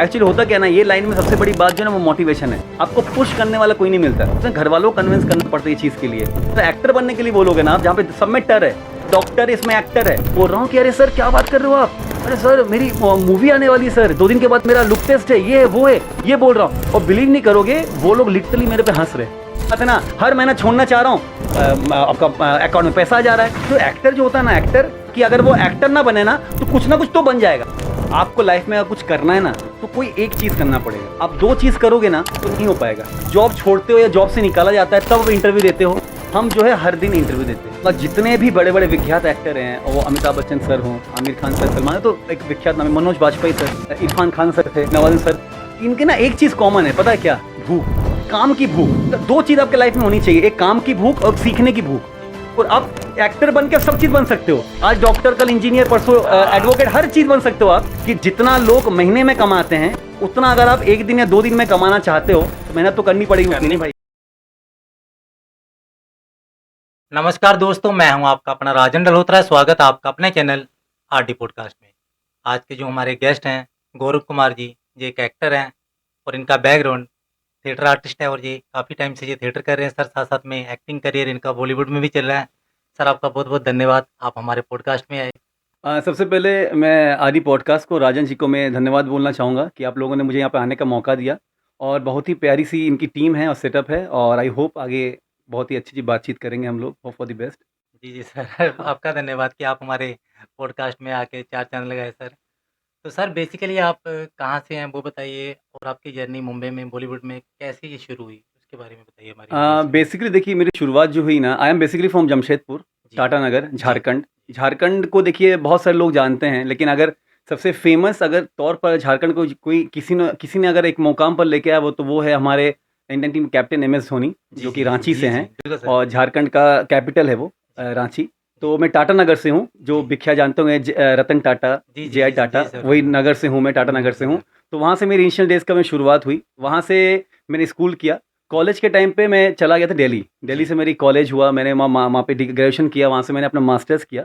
Actually होता क्या ना, ये लाइन में सबसे बड़ी बात जो है ना वो मोटिवेशन है। आपको पुश करने वाला कोई नहीं मिलता, उसमें घर वालों को कन्विंस करना पड़ता है ये चीज़ के लिए। तो एक्टर बनने के लिए बोलोगे ना आप, जहाँ पे सब में टर है, डॉक्टर इसमें एक्टर है, बोल रहा हूँ कि अरे सर क्या बात कर रहे हो आप, अरे सर मेरी मूवी आने वाली है सर, 2 दिन के बाद मेरा लुक टेस्ट है, ये है वो है, ये बोल रहा हूँ। और बिलीव नहीं करोगे, वो लोग लिटरली मेरे पे हंस रहे हैं ना। हर महीना छोड़ना चाह रहा हूँ, आपका अकाउंट में पैसा आ जा रहा है। तो एक्टर जो होता है ना, एक्टर कि अगर वो एक्टर ना बने ना तो कुछ ना कुछ तो बन जाएगा। आपको लाइफ में अगर कुछ करना है ना तो कोई एक चीज़ करना पड़ेगा। आप 2 चीज़ करोगे ना तो नहीं हो पाएगा। जॉब छोड़ते हो या जॉब से निकाला जाता है तब इंटरव्यू देते हो। हम जो है हर दिन इंटरव्यू देते हैं। मतलब जितने भी बड़े बड़े विख्यात एक्टर हैं, वो अमिताभ बच्चन सर हों, आमिर खान सर, सलमान, तो एक विख्यात नाम है, मनोज बाजपेयी सर, इरफान खान सर थे, नवाजुद्दीन सर, इनके ना एक चीज़ कॉमन है, पता है क्या? भूख, काम की भूख। 2 चीज़ आपके लाइफ में होनी चाहिए, एक काम की भूख और सीखने की भूख। और आप एक्टर बन के सब चीज़ बन सकते हो। आज डॉक्टर, कल इंजीनियर, परसों एडवोकेट, हर चीज़ बन सकते हो आप। कि जितना लोग महीने में कमाते हैं उतना अगर आप 1 दिन या 2 दिन में कमाना चाहते हो तो मेहनत तो करनी पड़ेगी नहीं भाई। नमस्कार दोस्तों, मैं हूं आपका अपना राजन डल्होत्रा। स्वागत है आपका अपने चैनल आरडी पॉडकास्ट में। आज के जो हमारे गेस्ट हैं गौरव कुमार जी, ये एक एक्टर हैं और इनका बैकग्राउंड थिएटर आर्टिस्ट है और ये काफ़ी टाइम से ये थिएटर कर रहे हैं सर। साथ साथ में एक्टिंग करियर इनका बॉलीवुड में भी चल रहा है। सर आपका बहुत बहुत धन्यवाद, आप हमारे पॉडकास्ट में आए। सबसे पहले मैं आदि पॉडकास्ट को, राजन जी को मैं धन्यवाद बोलना चाहूँगा कि आप लोगों ने मुझे यहाँ पे आने का मौका दिया। और बहुत ही प्यारी सी इनकी टीम है और सेटअप है, और आई होप आगे बहुत ही अच्छी बातचीत करेंगे हम लोग। Hope for the best. जी जी सर आपका धन्यवाद कि आप हमारे पॉडकास्ट में आके 4 चांद लगाए सर। तो सर बेसिकली आप कहाँ से हैं वो बताइए, और आपकी जर्नी मुंबई में बॉलीवुड में कैसे ये शुरू हुई उसके बारे में बताइए हमारे ऑडियंस को। बेसिकली देखिए, मेरी शुरुआत जो हुई ना, I am basically from Jamshedpur, जी टाटा नगर, जी झारखंड। जी झारखंड को देखिए बहुत सारे लोग जानते हैं, लेकिन अगर सबसे फेमस अगर तौर पर झारखंड को कोई किसी ने अगर एक मुकाम पर लेके आया वो, तो वो है हमारे Indian team captain MS Dhoni, जी जो जी कि रांची जी से जी हैं। बिल्कुल सर। और झारखंड का कैपिटल है वो, रांची। तो मैं टाटा नगर से हूँ, जो जी भिख्या जानते होंगे, रतन टाटा, जी जी JI जी टाटा, जी सर। वही नगर से हूँ मैं, टाटा नगर से जी हूँ। सर। तो वहाँ से मेरी इनिशियल डेज़ का मैं शुरुआत हुई, वहाँ से मैंने स्कूल किया। कॉलेज के टाइम पे मैं चला गया था दिल्ली। दिल्ली जी से मेरी कॉलेज हुआ, मैंने वहाँ पे ग्रेजुएशन किया, वहाँ से मैंने अपना मास्टर्स किया।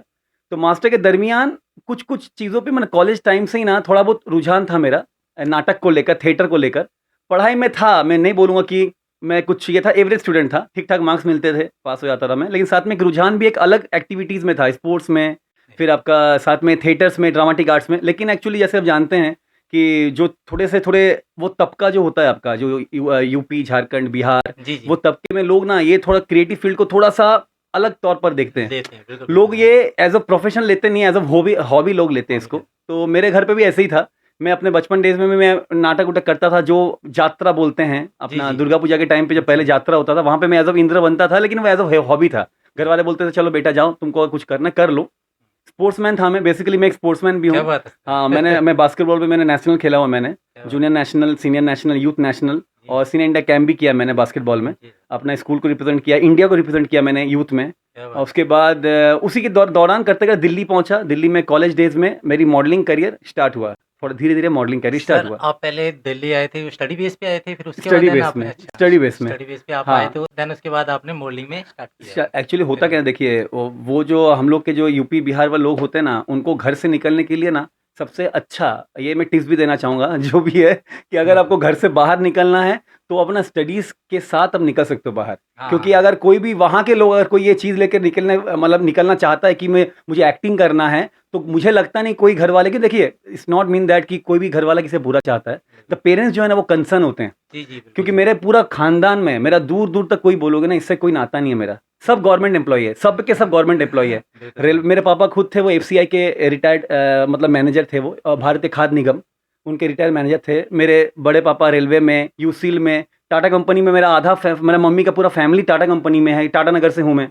तो मास्टर के दरमियान कुछ चीज़ों पे मैंने कॉलेज टाइम से ही ना थोड़ा बहुत रुझान था मेरा, नाटक को लेकर, थिएटर को लेकर। पढ़ाई में था, मैं नहीं बोलूँगा कि मैं कुछ ये था, एवरेज स्टूडेंट था, ठीक-ठाक मार्क्स मिलते थे, पास हो जाता था मैं। लेकिन साथ में एक रुझान भी एक अलग एक्टिविटीज़ में था, स्पोर्ट्स में, फिर आपका साथ में थिएटर्स में, ड्रामेटिक आर्ट्स में। लेकिन एक्चुअली जैसे आप जानते हैं कि जो थोड़े वो तबका जो होता है आपका, जो यूपी, झारखंड, बिहार, जी जी वो तबके में लोग ना ये थोड़ा क्रिएटिव फील्ड को थोड़ा-सा अलग तौर पर देखते हैं। लेते हैं बिल्कुल लोग बिल्कुल ये एज़ अ प्रोफ़ेशन लेते नहीं हैं, एज़ अ हॉबी लोग लेते हैं हॉबी इसको। लेते तो मेरे घर पे भी ऐसे ही था। मैं अपने बचपन डेज़ में भी मैं नाटक-वाटक करता था, जो जात्रा बोलते हैं, जी अपना जी दुर्गा पूजा के टाइम पे जब जी पहले जात्रा होता था, वहाँ पे मैं एज़ अ इंद्र बनता था, लेकिन वो एज़ अ हॉबी था। घर वाले बोलते थे, "चलो बेटा जाओ, तुमको कुछ करना है, कर लो।" स्पोर्ट्समैन था मैं, बेसिकली मैं एक स्पोर्ट्समैन भी क्या हूँ। बात है हाँ, सर मैं बास्केटबॉल में मैंने नेशनल खेला हुआ मैंने, क्या बात junior national, senior national, youth national, जी और सीनियर इंडिया कैंप भी किया मैंने बास्केटबॉल में। जी अपना स्कूल को रिप्रेज़ेंट किया, इंडिया को रिप्रेज़ेंट किया मैंने यूथ में। क्या और बात उसके बाद उसी के दौरान करते-करते दिल्ली पहुँचा। दिल्ली में कॉलेज डेज़ में मेरी मॉडलिंग करियर स्टार्ट हुआ। थोड़ा धीरे-धीरे मॉडलिंग करियर स्टार्ट सर। हुआ। आप पहले दिल्ली आए थे, स्टडी बेस पे आए थे, फिर उसके बाद स्टडी देन बेस आपने में, अच्छा स्टडी बेस में। स्टडी बेस पे आप आए हाँ। थे, देन उसके बाद आपने मॉडलिंग में स्टार्ट किया। एक्चुअली होता क्या है, बिल्कुल देखिए वो जो हम लोग के जो यूपी बिहार वाले लोग होते हैं ना, उनको घर से निकलने के लिए ना सबसे अच्छा, ये मैं टिप्स भी देना चाहूँगा जो भी है, कि अगर आपको घर से बाहर निकलना है तो अपना स्टडीज़ के साथ आप निकल सकते हो बाहर। हाँ क्योंकि हाँ अगर कोई भी वहाँ के लोग, अगर कोई ये चीज़ लेकर निकलना चाहता है कि मुझे एक्टिंग करना है, तो मुझे लगता नहीं कोई घर वाले, कि देखिए इट्स नॉट मीन दैट कि कोई भी घर वाला किसी बुरा चाहता है। द बिल्कुल पेरेंट्स जो है ना वो कंसर्न होते हैं। जी जी बिल्कुल क्योंकि सर। मेरे पूरा खानदान में, मेरा दूर-दूर तक कोई बोलोगे ना, इससे कोई नाता नहीं है मेरा। सब गवर्नमेंट एम्प्लॉयी है, सब के सब गवर्नमेंट एम्प्लॉयी है। बिल्कुल रेल सर। मेरे पापा खुद थे, वो FCI के रिटायर्ड मतलब मैनेजर थे वो, भारतीय खाद्य निगम, उनके रिटायर्ड मैनेजर थे। मेरे बड़े पापा रेलवे में, यूसील में, टाटा कंपनी में, मेरा मम्मी का पूरा फैमिली टाटा कंपनी में है, टाटा नगर से हूँ मैं।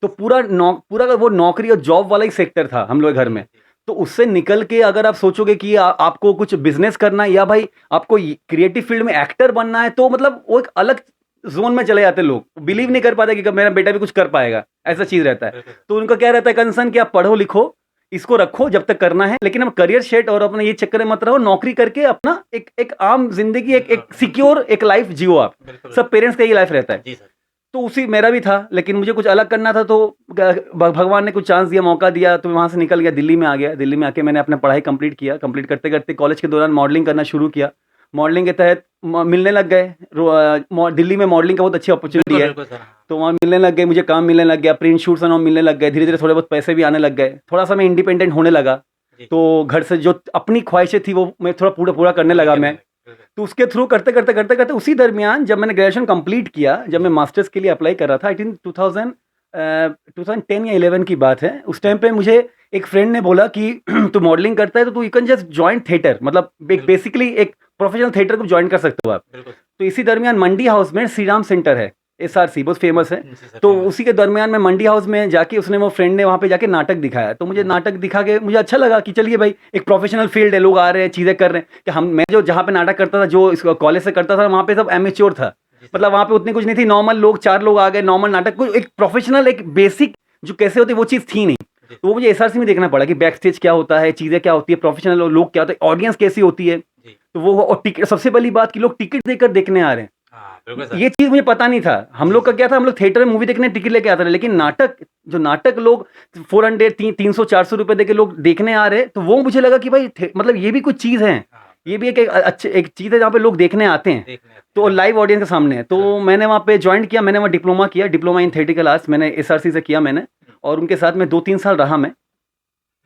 तो पूरा वो नौकरी और जॉब वाला ही सेक्टर था हम लोग के घर जी में। जी तो उससे निकल के अगर आप सोचोगे कि आपको कुछ बिज़नेस करना है, या भाई आपको क्रिएटिव फील्ड में एक्टर बनना है, तो मतलब वो एक अलग ज़ोन में चले जाते हैं लोग। बिलीव नहीं कर पाते कि मेरा बेटा भी कुछ कर पाएगा, ऐसा चीज़ रहता है। बिल्कुल सर। तो उनका क्या रहता है कंसर्न, कि आप पढ़ो लिखो, इसको रखो जब तक करना है, लेकिन अब करियर सेट और अपना ये चक्कर में मत रहो, नौकरी करके अपना एक आम ज़िंदगी, एक सिक्योर एक लाइफ़ जियो आप। बिल्कुल सब पेरेंट्स का यही लाइफ़ रहता है। जी सर। तो उसी मेरा भी था, लेकिन मुझे कुछ अलग करना था, तो भगवान ने कुछ चांस दिया, मौका दिया, तो मैं वहाँ से निकल गया, दिल्ली में आ गया। दिल्ली में आके मैंने अपना पढ़ाई कंप्लीट किया। कंप्लीट करते-करते कॉलेज के दौरान मॉडलिंग करना शुरू किया। मॉडलिंग के तहत मिलने लग गए। दिल्ली में मॉडलिंग का बहुत अच्छी अपॉर्चुनिटी है, बिल्कुल सर। तो वहाँ मिलने लग गए, मुझे काम मिलने लग गया, प्रिंट शूट्स और मिलने लग गए, धीरे धीरे थोड़े बहुत पैसे भी आने लग गए, थोड़ा सा मैं इंडिपेंडेंट होने लगा। जी। तो घर से जो अपनी ख्वाहिशें थी वो मैं थोड़ा पूरा पूरा करने लगा मैं। तो उसके थ्रू करते करते करते करते उसी दरमियान जब मैंने ग्रेजुएशन कंप्लीट किया, जब मैं मास्टर्स के लिए अप्लाई कर रहा था, आई थिंक 2010 या 11 की बात है, उस टाइम पे मुझे एक फ्रेंड ने बोला कि तू मॉडलिंग करता है तो तू you can just join theatre, मतलब बेसिकली एक प्रोफेशनल थिएटर को ज्वाइन कर सकते हो आप। तो इसी दरमियान मंडी हाउस में श्री राम सेंटर है, SRC बहुत फेमस है। तो उसी के दरमियान में मंडी हाउस में जाके उसने, वो फ्रेंड ने वहाँ पे जाके नाटक दिखाया, तो मुझे नाटक दिखा के मुझे अच्छा लगा कि चलिए भाई एक प्रोफेशनल फील्ड है, लोग आ रहे हैं, चीज़ें कर रहे हैं। कि मैं जो जहाँ पे नाटक करता था, जो इस कॉलेज से करता था, वहाँ पे सब एमेच्योर था, मतलब वहाँ पे उतनी कुछ नहीं थी, नॉर्मल लोग 4 लोग आ गए, नॉर्मल नाटक, कोई एक प्रोफेशनल एक बेसिक जो कैसे होती है वो चीज़ थी नहीं। तो वो मुझे SRC में देखना पड़ा कि बैक स्टेज क्या होता है, चीज़ें क्या होती है, प्रोफेशनल लोग क्या होते हैं, ऑडियंस कैसी होती है। तो वो, और टिकट, सबसे पहली बात कि लोग टिकट देकर देखने आ रहे हैं, ये चीज मुझे पता नहीं था। हम लोग का क्या था, हम लोग थिएटर में मूवी देखने टिकट लेके आते थे, लेकिन नाटक लोग 300-400 रुपए देके लोग देखने आ रहे हैं, तो वो मुझे लगा कि भाई मतलब ये भी कुछ चीज है, ये भी एक चीज है जहाँ पे लोग देखने आते हैं, तो लाइव ऑडियंस के सामने है। तो मैंने वहाँ पे ज्वाइन किया, मैंने वहाँ डिप्लोमा किया, डिप्लोमा इन थिएट्रिकल आर्ट्स मैंने SRC से किया मैंने, और उनके साथ में 2-3 साल रहा मैं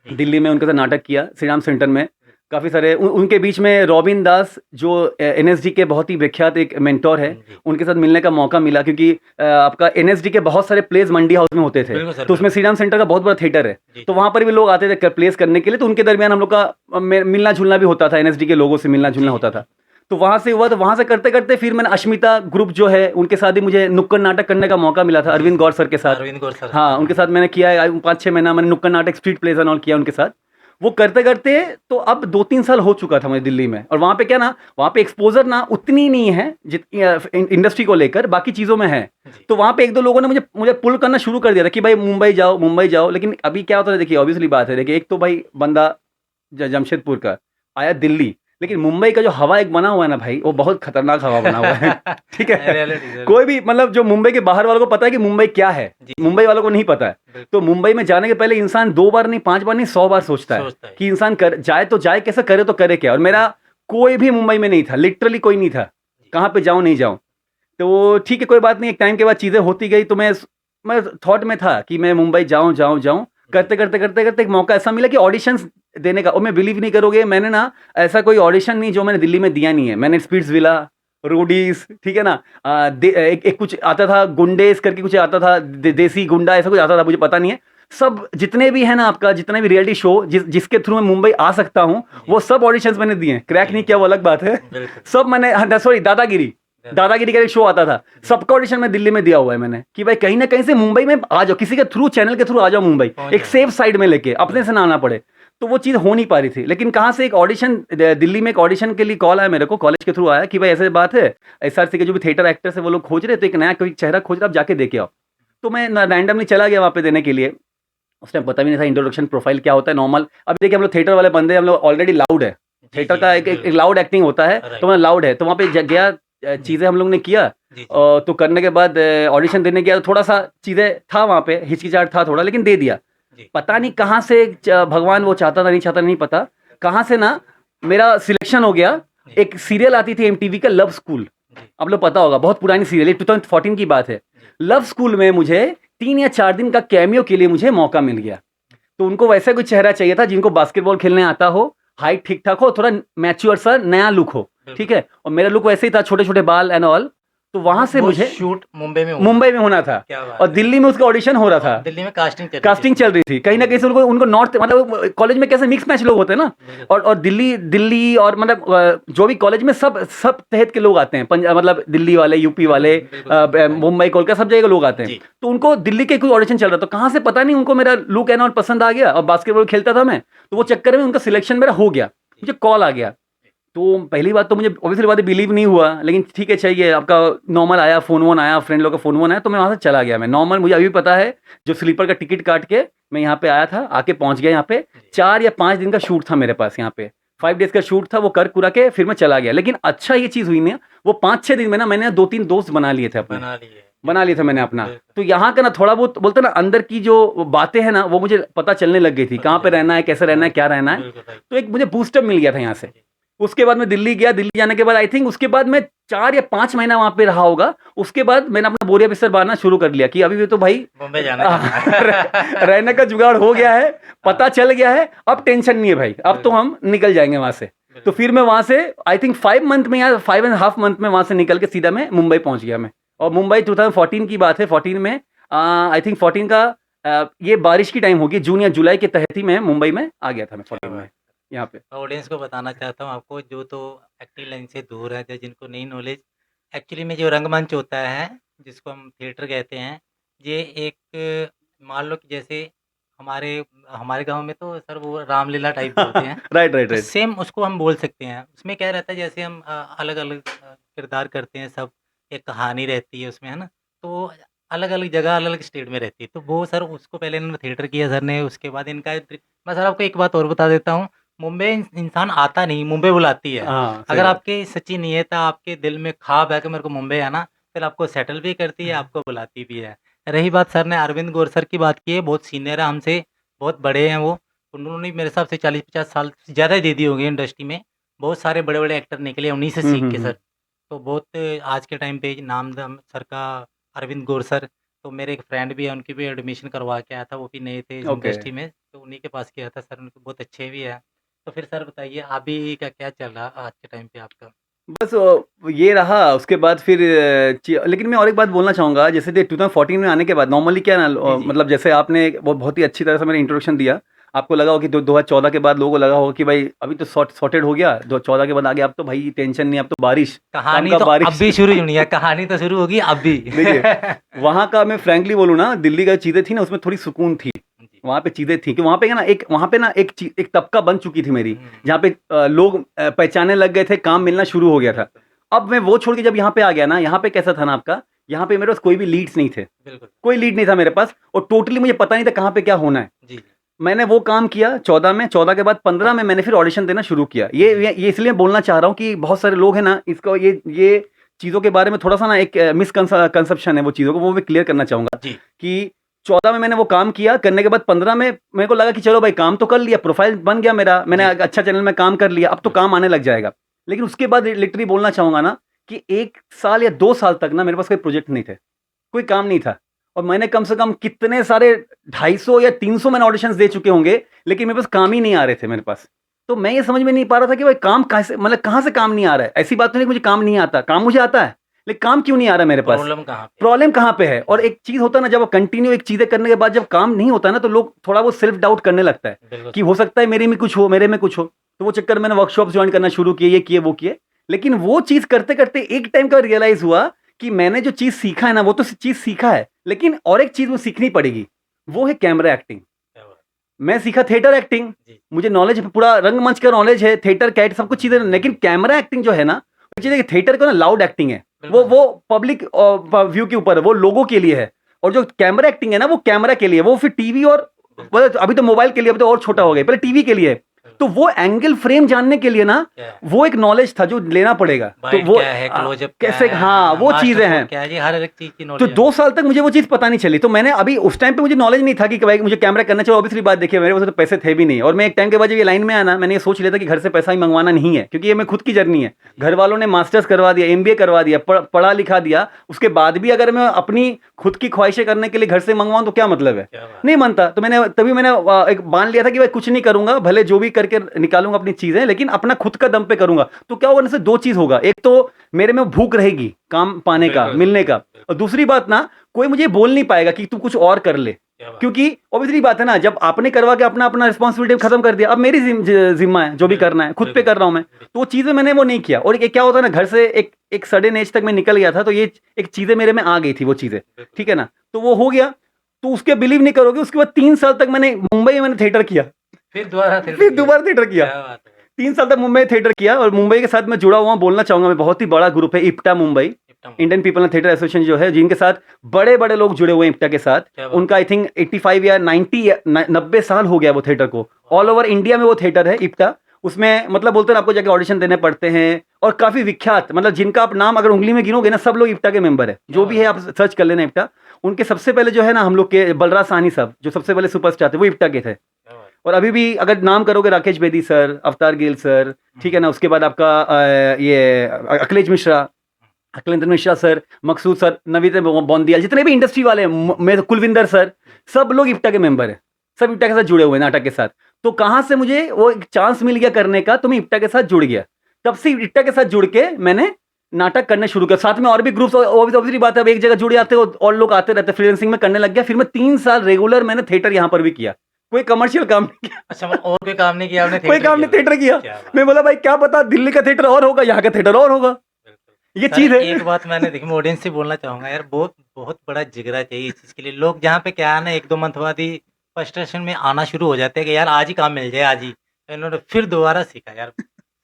दिल्ली में, उनके साथ नाटक किया श्री राम सेंटर में। काफ़ी सारे उनके बीच में रॉबिन दास जो NSD के बहुत ही विख्यात एक मेंटोर है, उनके साथ मिलने का मौका मिला, क्योंकि आपका NSD के बहुत सारे प्लेस मंडी हाउस में होते थे, तो उसमें श्री राम सेंटर का बहुत बड़ा थिएटर है, तो वहाँ पर भी लोग आते थे प्लेस करने के लिए। तो उनके दरमियान हम लोग का मिलना जुलना भी होता था, NSD के लोगों से मिलना जुलना होता था। तो वहाँ से हुआ, तो वहाँ से करते करते फिर मैंने अश्मिता ग्रुप जो है उनके साथ ही मुझे नुक्कड़ नाटक करने का मौका मिला था, अरविंद गौर सर के साथ। हाँ, उनके साथ मैंने किया है 5-6 महीना मैंने नुक्कड़ नाटक, स्ट्रीट प्लेस एंड ऑल किया उनके साथ। वो करते करते तो अब 2-3 साल हो चुका था मुझे दिल्ली में, और वहाँ पे क्या ना, वहाँ पे एक्सपोजर ना उतनी नहीं है जितनी इंडस्ट्री को लेकर, बाकी चीज़ों में है। तो वहाँ पे 1-2 लोगों ने मुझे पुल करना शुरू कर दिया था कि भाई मुंबई जाओ। लेकिन अभी क्या होता है, देखिए ऑब्वियसली बात है, देखिए एक तो भाई बंदा जमशेदपुर का आया दिल्ली, लेकिन मुंबई का जो हवा एक बना हुआ है ना भाई, वो बहुत खतरनाक हवा बना हुआ है। ठीक है, कोई भी मतलब जो मुंबई के बाहर वालों को पता है कि मुंबई क्या है, मुंबई वालों को नहीं पता है। तो मुंबई में जाने के पहले इंसान 2 बार नहीं, 5 बार नहीं, 100 बार सोचता है कि इंसान जाए तो जाए कैसे, करे तो करे क्या। और मेरा कोई भी मुंबई में नहीं था, लिटरली कोई नहीं था, कहाँ पे जाऊँ नहीं जाऊँ। तो ठीक है, कोई बात नहीं, एक टाइम के बाद चीज़ें होती गई, तो मैं थॉट में था कि मैं मुंबई जाऊँ। करते करते एक मौका ऐसा मिला कि ऑडिशंस देने का, और मैं बिलीव नहीं करोगे, मैंने ना ऐसा कोई ऑडिशन नहीं जो मैंने दिल्ली में दिया नहीं है। मैंने स्पिट्स विला, रोडीज, ठीक है ना, एक कुछ आता था, गुंडेस करके कुछ आता था, देसी गुंडा ऐसा कुछ आता था, मुझे पता नहीं है। सब जितने भी है ना आपका, जितने भी रियलिटी शो जिसके थ्रू मैं मुंबई आ सकता हूँ, वो सब ऑडिशंस मैंने दिए। क्रैक नहीं किया वो अलग बात है, सब मैंने, सॉरी दादागिरी का एक शो आता था, सबका ऑडिशन में दिल्ली में दिया हुआ है मैंने, कि भाई कहीं ना कहीं से मुंबई में आ जाओ, किसी के थ्रू, चैनल के थ्रू आ जाओ मुंबई, एक सेफ साइड में लेके, अपने से ना आना पड़े। तो वो चीज़ हो नहीं पा रही थी। लेकिन कहाँ से एक ऑडिशन, दिल्ली में एक ऑडिशन के लिए कॉल आया मेरे को, कॉलेज के थ्रू आया कि भाई ऐसे बात है, SRC के जो भी थिएटर एक्टर्स है वो लोग खोज रहे, तो एक नया कोई चेहरा खोज रहे, आप जाके देखे आओ। तो मैं रैंडमली चला गया वहाँ पे देने के लिए। उस टाइम पता भी नहीं था इंट्रोडक्शन प्रोफाइल क्या होता है नॉर्मल। अब देखिए हम लोग थिएटर वाले बंदे, हम लोग ऑलरेडी लाउड है, थिएटर का एक लाउड एक्टिंग होता है, तो मैं लाउड है, तो वहाँ पे गया, चीज़ें हम लोग ने किया, तो करने के बाद ऑडिशन देने गया, थोड़ा सा चीज़ें था वहाँ पे, हिचकिचाहट था थोड़ा, लेकिन दे दिया। पता नहीं कहाँ से भगवान वो चाहता था नहीं पता, कहाँ से ना मेरा सिलेक्शन हो गया। एक सीरियल आती थी MTV का, लव स्कूल, आप लोग पता होगा, बहुत पुरानी सीरियल, 2014 की बात है। लव स्कूल में मुझे 3 या 4 दिन का कैमियो के लिए मुझे मौका मिल गया। तो उनको वैसा कोई चेहरा चाहिए था जिनको बास्केटबॉल खेलने आता हो, हाइट ठीक ठाक हो, थोड़ा मैच्योर सा नया लुक हो, ठीक है। और मेरा लुक वैसे ही था, छोटे छोटे बाल एंड ऑल। तो वहां से मुझे शूट मुंबई में होना था, और दिल्ली में उसका ऑडिशन हो रहा था, दिल्ली में कास्टिंग चल रही थी। कहीं ना कहीं से उनको नॉर्थ, मतलब कॉलेज में कैसे मिक्स मैच लोग होते हैं ना, और दिल्ली और मतलब जो भी कॉलेज में सब तहत के लोग आते हैं, मतलब दिल्ली वाले, यूपी वाले, मुंबई, कोलकाता, सब जगह लोग आते हैं। तो उनको दिल्ली के कोई ऑडिशन चल रहा था, कहाँ से पता नहीं उनको मेरा लुक एंड ऑल पसंद आ गया, और बास्केटबॉल खेलता था मैं, तो वो चक्कर में उनका सिलेक्शन मेरा हो गया, मुझे कॉल आ गया। तो पहली बात तो मुझे ऑब्वियसली बात बिलीव नहीं हुआ, लेकिन ठीक है चाहिए, आपका नॉर्मल आया, फोन आया, फ्रेंड लोग का फोन आया, तो मैं वहाँ से चला गया। मैं नॉर्मल, मुझे अभी पता है, जो स्लीपर का टिकट काट के मैं यहाँ पे आया था, आके पहुँच गया यहाँ पे। 4 या 5 दिन का शूट था मेरे पास यहाँ पे, 5 डेज का शूट था, वो कर कुरा के फिर मैं चला गया। लेकिन अच्छा ये चीज़ हुई ना, वो 5-6 दिन में ना मैंने 2-3 दोस्त बना लिए थे अपने, बना लिया था मैंने अपना। तो यहाँ का ना थोड़ा बहुत बोलते ना, अंदर की जो बातें हैं ना, वो मुझे पता चलने लग गई थी, कहाँ पे रहना है, कैसे रहना है, क्या रहना है। तो एक मुझे बूस्टअप मिल गया था यहाँ से। उसके बाद मैं दिल्ली गया, दिल्ली जाने के बाद आई थिंक उसके बाद मैं 4 या 5 महीना वहाँ पे रहा होगा। उसके बाद मैंने अपना बोरिया बिस्तर बांधना शुरू कर लिया कि अभी भी तो भाई मुंबई जाना है। रहने का जुगाड़ हो गया है, पता चल गया है, अब टेंशन नहीं है भाई, अब तो हम निकल जाएंगे वहाँ से। तो फिर मैं वहाँ से आई थिंक 5 मंथ में या 5.5 मंथ में वहाँ से निकल के सीधा मैं मुंबई पहुँच गया मैं। और मुंबई 2014 की बात है, 14 में आई थिंक 14 का ये बारिश की टाइम होगी, जून या जुलाई के तहत ही मैं मुंबई में आ गया था मैं 14 में यहाँ पे। ऑडियंस को बताना चाहता हूँ आपको, जो तो एक्टिंग लाइन से दूर है, जिनको नहीं नॉलेज, एक्चुअली में जो रंगमंच होता है जिसको हम थिएटर कहते हैं, ये एक मान लो कि जैसे हमारे हमारे गांव में तो सर वो रामलीला टाइप बोलते हैं। राइट राइट तो राइट। सेम उसको हम बोल सकते हैं। उसमें क्या रहता है, जैसे हम अलग अलग किरदार करते हैं, सब एक कहानी रहती है उसमें, है ना। तो अलग अलग जगह अलग अलग स्टेट में रहती है। तो वो सर उसको पहले इन्होंने थिएटर किया सर ने, उसके बाद इनका मैं सर आपको एक बात और बता देता हूँ, मुंबई इंसान आता नहीं, मुंबई बुलाती है। हाँ सही अगर बात। आपकी सच्ची नीयत है, आपके दिल में ख्वाब है कि मेरे को मुंबई आना, फिर आपको सेटल भी करती है, आपको बुलाती भी है। रही बात सर ने अरविंद गौर सर की बात की है, बहुत सीनियर है हमसे, बहुत बड़े हैं वो। उन्होंने मेरे हिसाब से 40-50 साल से ज़्यादा ही दे दी होगी इंडस्ट्री में। बहुत सारे बड़े बड़े एक्टर निकले उन्हीं से सीख के सर। तो बहुत आज के टाइम पे नाम सर का अरविंद गौर सर। तो मेरे एक फ्रेंड भी है, उनकी भी एडमिशन करवा के आया था, वो भी नए थे इस ओके। इंडस्ट्री में, तो उन्हीं के पास किया था सर। उनके बहुत अच्छे भी है। तो फिर सर बताइए अभी का क्या चल रहा आज के टाइम पे आपका? बस ये रहा उसके बाद फिर लेकिन मैं और एक बात बोलना चाहूँगा, जैसे 2014 में आने के बाद नॉर्मली क्या ना जी, जी। मतलब जैसे आपने वो बहुत ही अच्छी तरह से मेरा इंट्रोडक्शन दिया, आपको लगा हो कि 2014 के बाद लोगों को लगा होगा कि भाई अभी तो सॉर्टेड हो गया, 2014 के बाद आगे अब तो भाई टेंशन नहीं, अब तो बारिश कहानी का तो बारिश। अब भी शुरू नहीं है, कहानी तो शुरू होगी अब भी। देखिए वहाँ का मैं फ्रैंकली बोलूँ ना, दिल्ली का चीज़ें थी ना उसमें थोड़ी सुकून थी, जी। वहाँ पे चीज़ें थी कि वहाँ पे ना एक तबका बन चुकी थी मेरी, जहाँ पे लोग पहचानने लग गए थे, काम मिलना शुरू हो गया था। अब मैं वो छोड़ के जब यहाँ पे आ गया ना, यहाँ पे कैसा था ना आपका, यहाँ पे मेरे पास कोई भी लीड्स नहीं थे, बिल्कुल। कोई लीड नहीं था मेरे पास, और टोटली मुझे पता नहीं था कहाँ पे क्या होना है। जी, जी। मैंने वो काम किया 14 में, 14 के बाद 15 में मैंने फिर ऑडिशन देना शुरू किया। ये इसलिए बोलना चाह रहा हूँ कि बहुत सारे लोग हैं ना, इसको ये चीज़ों के बारे में थोड़ा सा ना एक मिसकंसेप्शन है वो चीज़ों को, वो मैं क्लियर करना चाहूँगा जी। कि 14 में मैंने वो काम किया, करने के बाद 15 में मेरे को लगा कि चलो भाई काम तो कर लिया, प्रोफाइल बन गया मेरा, मैंने अच्छा चैनल में काम कर लिया, अब तो काम आने लग जाएगा। लेकिन उसके बाद लिटरली बोलना चाहूँगा ना कि 1 साल या 2 साल तक ना मेरे पास कोई प्रोजेक्ट नहीं थे, कोई काम नहीं था, और मैंने कम से कम कितने सारे 250 या 300 मैंने ऑडिशंस दे चुके होंगे, लेकिन मेरे पास काम ही नहीं आ रहे थे मेरे पास। तो मैं ये समझ में नहीं पा रहा था कि भाई काम कैसे, मतलब कहाँ से काम नहीं आ रहा है। ऐसी बात तो नहीं कि मुझे काम नहीं आता, काम मुझे आता है, लेकिन काम क्यों नहीं आ रहा मेरे पास, प्रॉब्लम कहाँ पे है। और एक चीज़ होता है ना, जब कंटिन्यू एक चीज़ें करने के बाद जब काम नहीं होता ना, तो लोग थोड़ा वो सेल्फ डाउट करने लगता है कि हो सकता है मेरे में कुछ हो, मेरे में कुछ हो। तो वो चक्कर मैंने वर्कशॉप ज्वाइन करना शुरू किए, ये किए वो किए, लेकिन वो चीज़ करते करते एक टाइम का रियलाइज हुआ कि मैंने जो चीज़ सीखा है ना, वो तो चीज़ सीखा है, लेकिन और एक चीज़ वो सीखनी पड़ेगी, वो है कैमरा एक्टिंग। मैं सीखा थिएटर एक्टिंग, मुझे नॉलेज पूरा रंगमंच का नॉलेज है, थिएटर कैट सब कुछ चीज़ें, लेकिन कैमरा एक्टिंग जो है ना, थिएटर का ना लाउड एक्टिंग है, वो पब्लिक व्यू के ऊपर है, वो लोगों के लिए है, और जो कैमरा एक्टिंग है ना, वो कैमरा के लिए, वो फिर टीवी और अभी तो मोबाइल के लिए, अभी तो और छोटा हो गया, पहले टीवी के लिए। तो वो एंगल फ्रेम जानने के लिए ना, वो एक नॉलेज था जो लेना पड़ेगा। तो वो क्या है, क्लोजअप कैसे, हाँ वो चीजें हैं, क्या है, हर एक चीज की तो नॉलेज। 2 साल तक मुझे वो चीज़ पता नहीं चली। तो मैंने अभी उस टाइम पे मुझे नॉलेज नहीं था कि भाई मुझे कैमरा करना चाहिए, ऑब्वियसली बात, देखिए मेरे पास तो पैसे थे भी नहीं, और मैं एक टाइम के बाद जब ये लाइन में आना, मैंने ये सोच लिया था कि घर से पैसा ही मंगवाना नहीं है, क्योंकि ये मैं खुद की जर्नी है। घर वालों ने मास्टर्स करवा दिया, MBA करवा दिया, पढ़ा लिखा दिया, उसके बाद भी अगर मैं अपनी खुद की ख्वाहिशें करने के लिए घर से मंगवाऊं तो क्या मतलब है, नहीं बनता। तो तभी मैंने एक मान लिया था कि भाई कुछ नहीं करूंगा, भले जो भी करके निकालूंगा अपनी चीजें, लेकिन अपना खुद का दम पे करूंगा। तो क्या होगा, 2 चीज होगा, एक तो मेरे में भूख रहेगी काम पाने का, मिलने का, और दूसरी बात ना, कोई मुझे बोल नहीं पाएगा कि तू कुछ और कर ले, क्योंकि ऑब्वियसली बात है ना, जब आपने करवा के अपना रिस्पॉन्सिबिलिटी खत्म कर दिया, अब मेरी जिम्मा है, जो भी करना है खुद पे कर रहा हूं मैं। तो वो चीजें मैंने वो नहीं किया, और क्या होता है ना, घर से एक सडन एज तक मैं निकल गया था, तो ये एक चीजें मेरे में आ गई थी, वो चीजें, ठीक है ना, तो वो हो गया। तो उसके बिलीव नहीं करोगे, उसके बाद 3 साल तक मैंने मुंबई में थिएटर किया, फिर दोबारा थिएटर किया, 3 साल तक मुंबई थिएटर किया। और मुंबई के साथ मैं जुड़ा हुआ बोलना चाहूंगा, मैं बहुत ही बड़ा ग्रुप है IPTA Mumbai, Indian people theatre association जो है, जिनके साथ बड़े बड़े लोग जुड़े हुए हैं इप्टा के साथ। उनका आई थिंक 85 या 90 साल हो गया वो थिएटर को, ऑल ओवर इंडिया में वो थिएटर है इप्टा। उसमें मतलब बोलते हैं आपको जाके ऑडिशन देने पड़ते हैं, और काफी विख्यात, मतलब जिनका आप नाम अगर उंगली में गिनोगे ना, सब लोग इप्टा के मेंबर है, जो भी है आप सर्च कर लेना इप्टा। उनके सबसे पहले जो है ना, हम लोग के बलराज साहनी साहब, जो सबसे पहले सुपरस्टार थे, वो इप्टा के थे। और अभी भी अगर नाम करोगे राकेश बेदी सर, अवतार गिल सर, ठीक है ना, उसके बाद आपका ये अखिलेश मिश्रा, अखिलेंद्र मिश्रा सर, मकसूद सर, नवीद बोंदियाल, जितने भी इंडस्ट्री वाले हैं, कुलविंदर सर, सब लोग इप्टा के मेंबर हैं, सब इप्टा के साथ जुड़े हुए हैं नाटक के साथ। तो कहाँ से मुझे वो एक चांस मिल गया करने का, तो मैं इप्टा के साथ जुड़ गया। तब से इप्टा के साथ जुड़ के मैंने नाटक करने शुरू किया। साथ में और भी ग्रुप्स, ऑब्वियसली बात है, अब एक जगह जुड़े आते हो और लोग आते रहते, फ्रीलांसिंग में करने लग गया। फिर मैं 3 साल रेगुलर मैंने थिएटर यहाँ पर भी किया, कोई कमर्शियल काम नहीं किया। अच्छा, मतलब और कोई काम नहीं किया आपने? कोई काम नहीं, थिएटर किया। क्या बात। मैं बोला भाई क्या पता दिल्ली का थिएटर और होगा, यहाँ का थिएटर और होगा, बिल्कुल। ये सर, चीज है। एक बात मैंने देखी, मैं ऑडियंस से बोलना चाहूंगा यार, बहुत बहुत बड़ा जिगरा चाहिए इस चीज के लिए। लोग जहाँ पे क्या है ना, 1-2 मंथ बाद ही फ्रस्ट्रेशन में आना शुरू हो जाते हैं कि यार आज ही काम मिल जाए, आज ही। तो इन्होंने फिर दोबारा सीखा यार,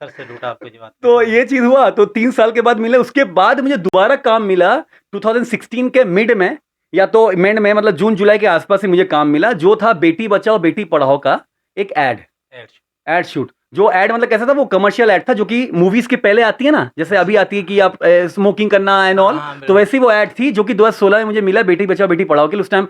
सर से लूटा आपको जी बात। तो ये चीज हुआ, तो 3 साल के बाद मिले। उसके बाद मुझे दोबारा काम मिला 2016 के मिड में, या तो मिड में मतलब जून जुलाई के आसपास ही मुझे काम मिला, जो था बेटी बचाओ बेटी पढ़ाओ का एक एड शूट। जो एड मतलब कैसा था, वो कमर्शियल एड था, जो कि मूवीज के पहले आती है ना, जैसे अभी आती है कि आप स्मोकिंग करना एंड ऑल, हाँ, तो बिल्कुल। वैसी वो एड थी, जो कि 2016 में मुझे मिला बेटी बचाओ बेटी पढ़ाओ के लिए। उस टाइम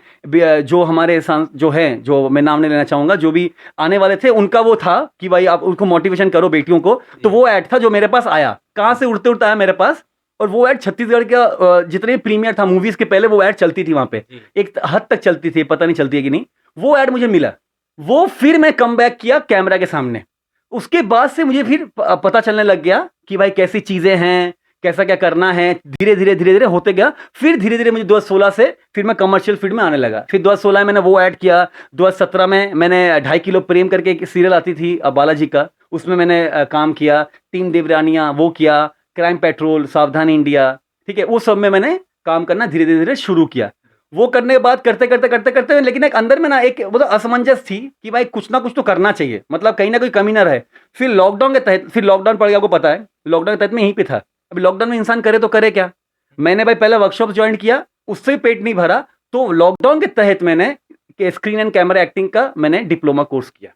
जो हमारे जो है, जो मैं नाम नहीं लेना चाहूंगा, जो भी आने वाले थे, उनका वो था कि भाई आप उनको मोटिवेशन करो बेटियों को। तो वो एड था जो मेरे पास आया, कहाँ से उड़ते उड़ते आया मेरे पास। और वो एड छत्तीसगढ़ का जितने प्रीमियर था मूवीज के पहले, वो एड चलती थी वहां पे, जी। एक हद तक चलती थी, पता नहीं चलती है कि नहीं। वो एड मुझे मिला, वो फिर मैं कम बैक किया कैमरा के सामने। उसके बाद से मुझे फिर पता चलने लग गया कि भाई कैसी चीजें हैं, कैसा क्या करना है। धीरे धीरे होते गया। फिर धीरे धीरे मुझे 2016 से फिर मैं कमर्शियल फील्ड में आने लगा। फिर 2016 में मैंने वो ऐड किया। 2017 में मैंने 2.5 किलो प्रेम करके एक सीरियल आती थी बालाजी का, उसमें मैंने काम किया। टीम देवरानिया वो किया, क्राइम पेट्रोल, सावधान इंडिया, ठीक है, वो सब में मैंने काम करना धीरे धीरे शुरू किया। वो करने के बाद करते करते लेकिन एक अंदर में ना एक मतलब असमंजस थी कि भाई कुछ ना कुछ तो करना चाहिए, मतलब कहीं ना कोई कमी ना रहे। फिर लॉकडाउन के तहत, फिर लॉकडाउन पड़ गया, आपको पता है लॉकडाउन के तहत में यहीं पे था। अभी लॉकडाउन में इंसान करे तो करे क्या। मैंने भाई पहले वर्कशॉप ज्वाइन किया, उससे भी पेट नहीं भरा, तो लॉकडाउन के तहत मैंने स्क्रीन एंड कैमरा एक्टिंग का मैंने डिप्लोमा कोर्स किया,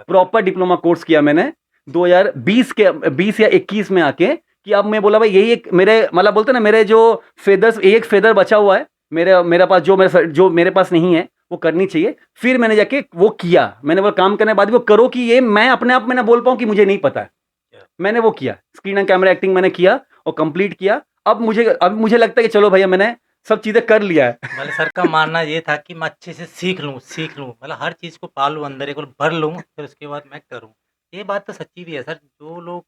प्रॉपर डिप्लोमा कोर्स किया मैंने 2020 या 21 में आके। कि अब मैं बोला भाई यही एक मेरे मतलब बोलते ना, मेरे जो फेदर्स, एक फेदर बचा हुआ है मेरे पास, जो मेरे पास नहीं है, वो करनी चाहिए। फिर मैंने जाके वो किया, मैंने वो काम करने के बाद वो करो कि ये मैं अपने आप में ना बोल पाऊं कि मुझे नहीं पता है। मैंने वो किया, स्क्रीन एंड कैमरा एक्टिंग मैंने किया और कंप्लीट किया। अब मुझे लगता है कि चलो भैया मैंने सब चीजें कर लिया है। मतलब सर का मानना ये था कि मैं अच्छे से सीख लूं, मतलब हर चीज को पाल लूं, अंदर एक बार भर लूं, फिर उसके बाद मैं करूं। ये बात तो सच्ची भी है सर। जो लोग,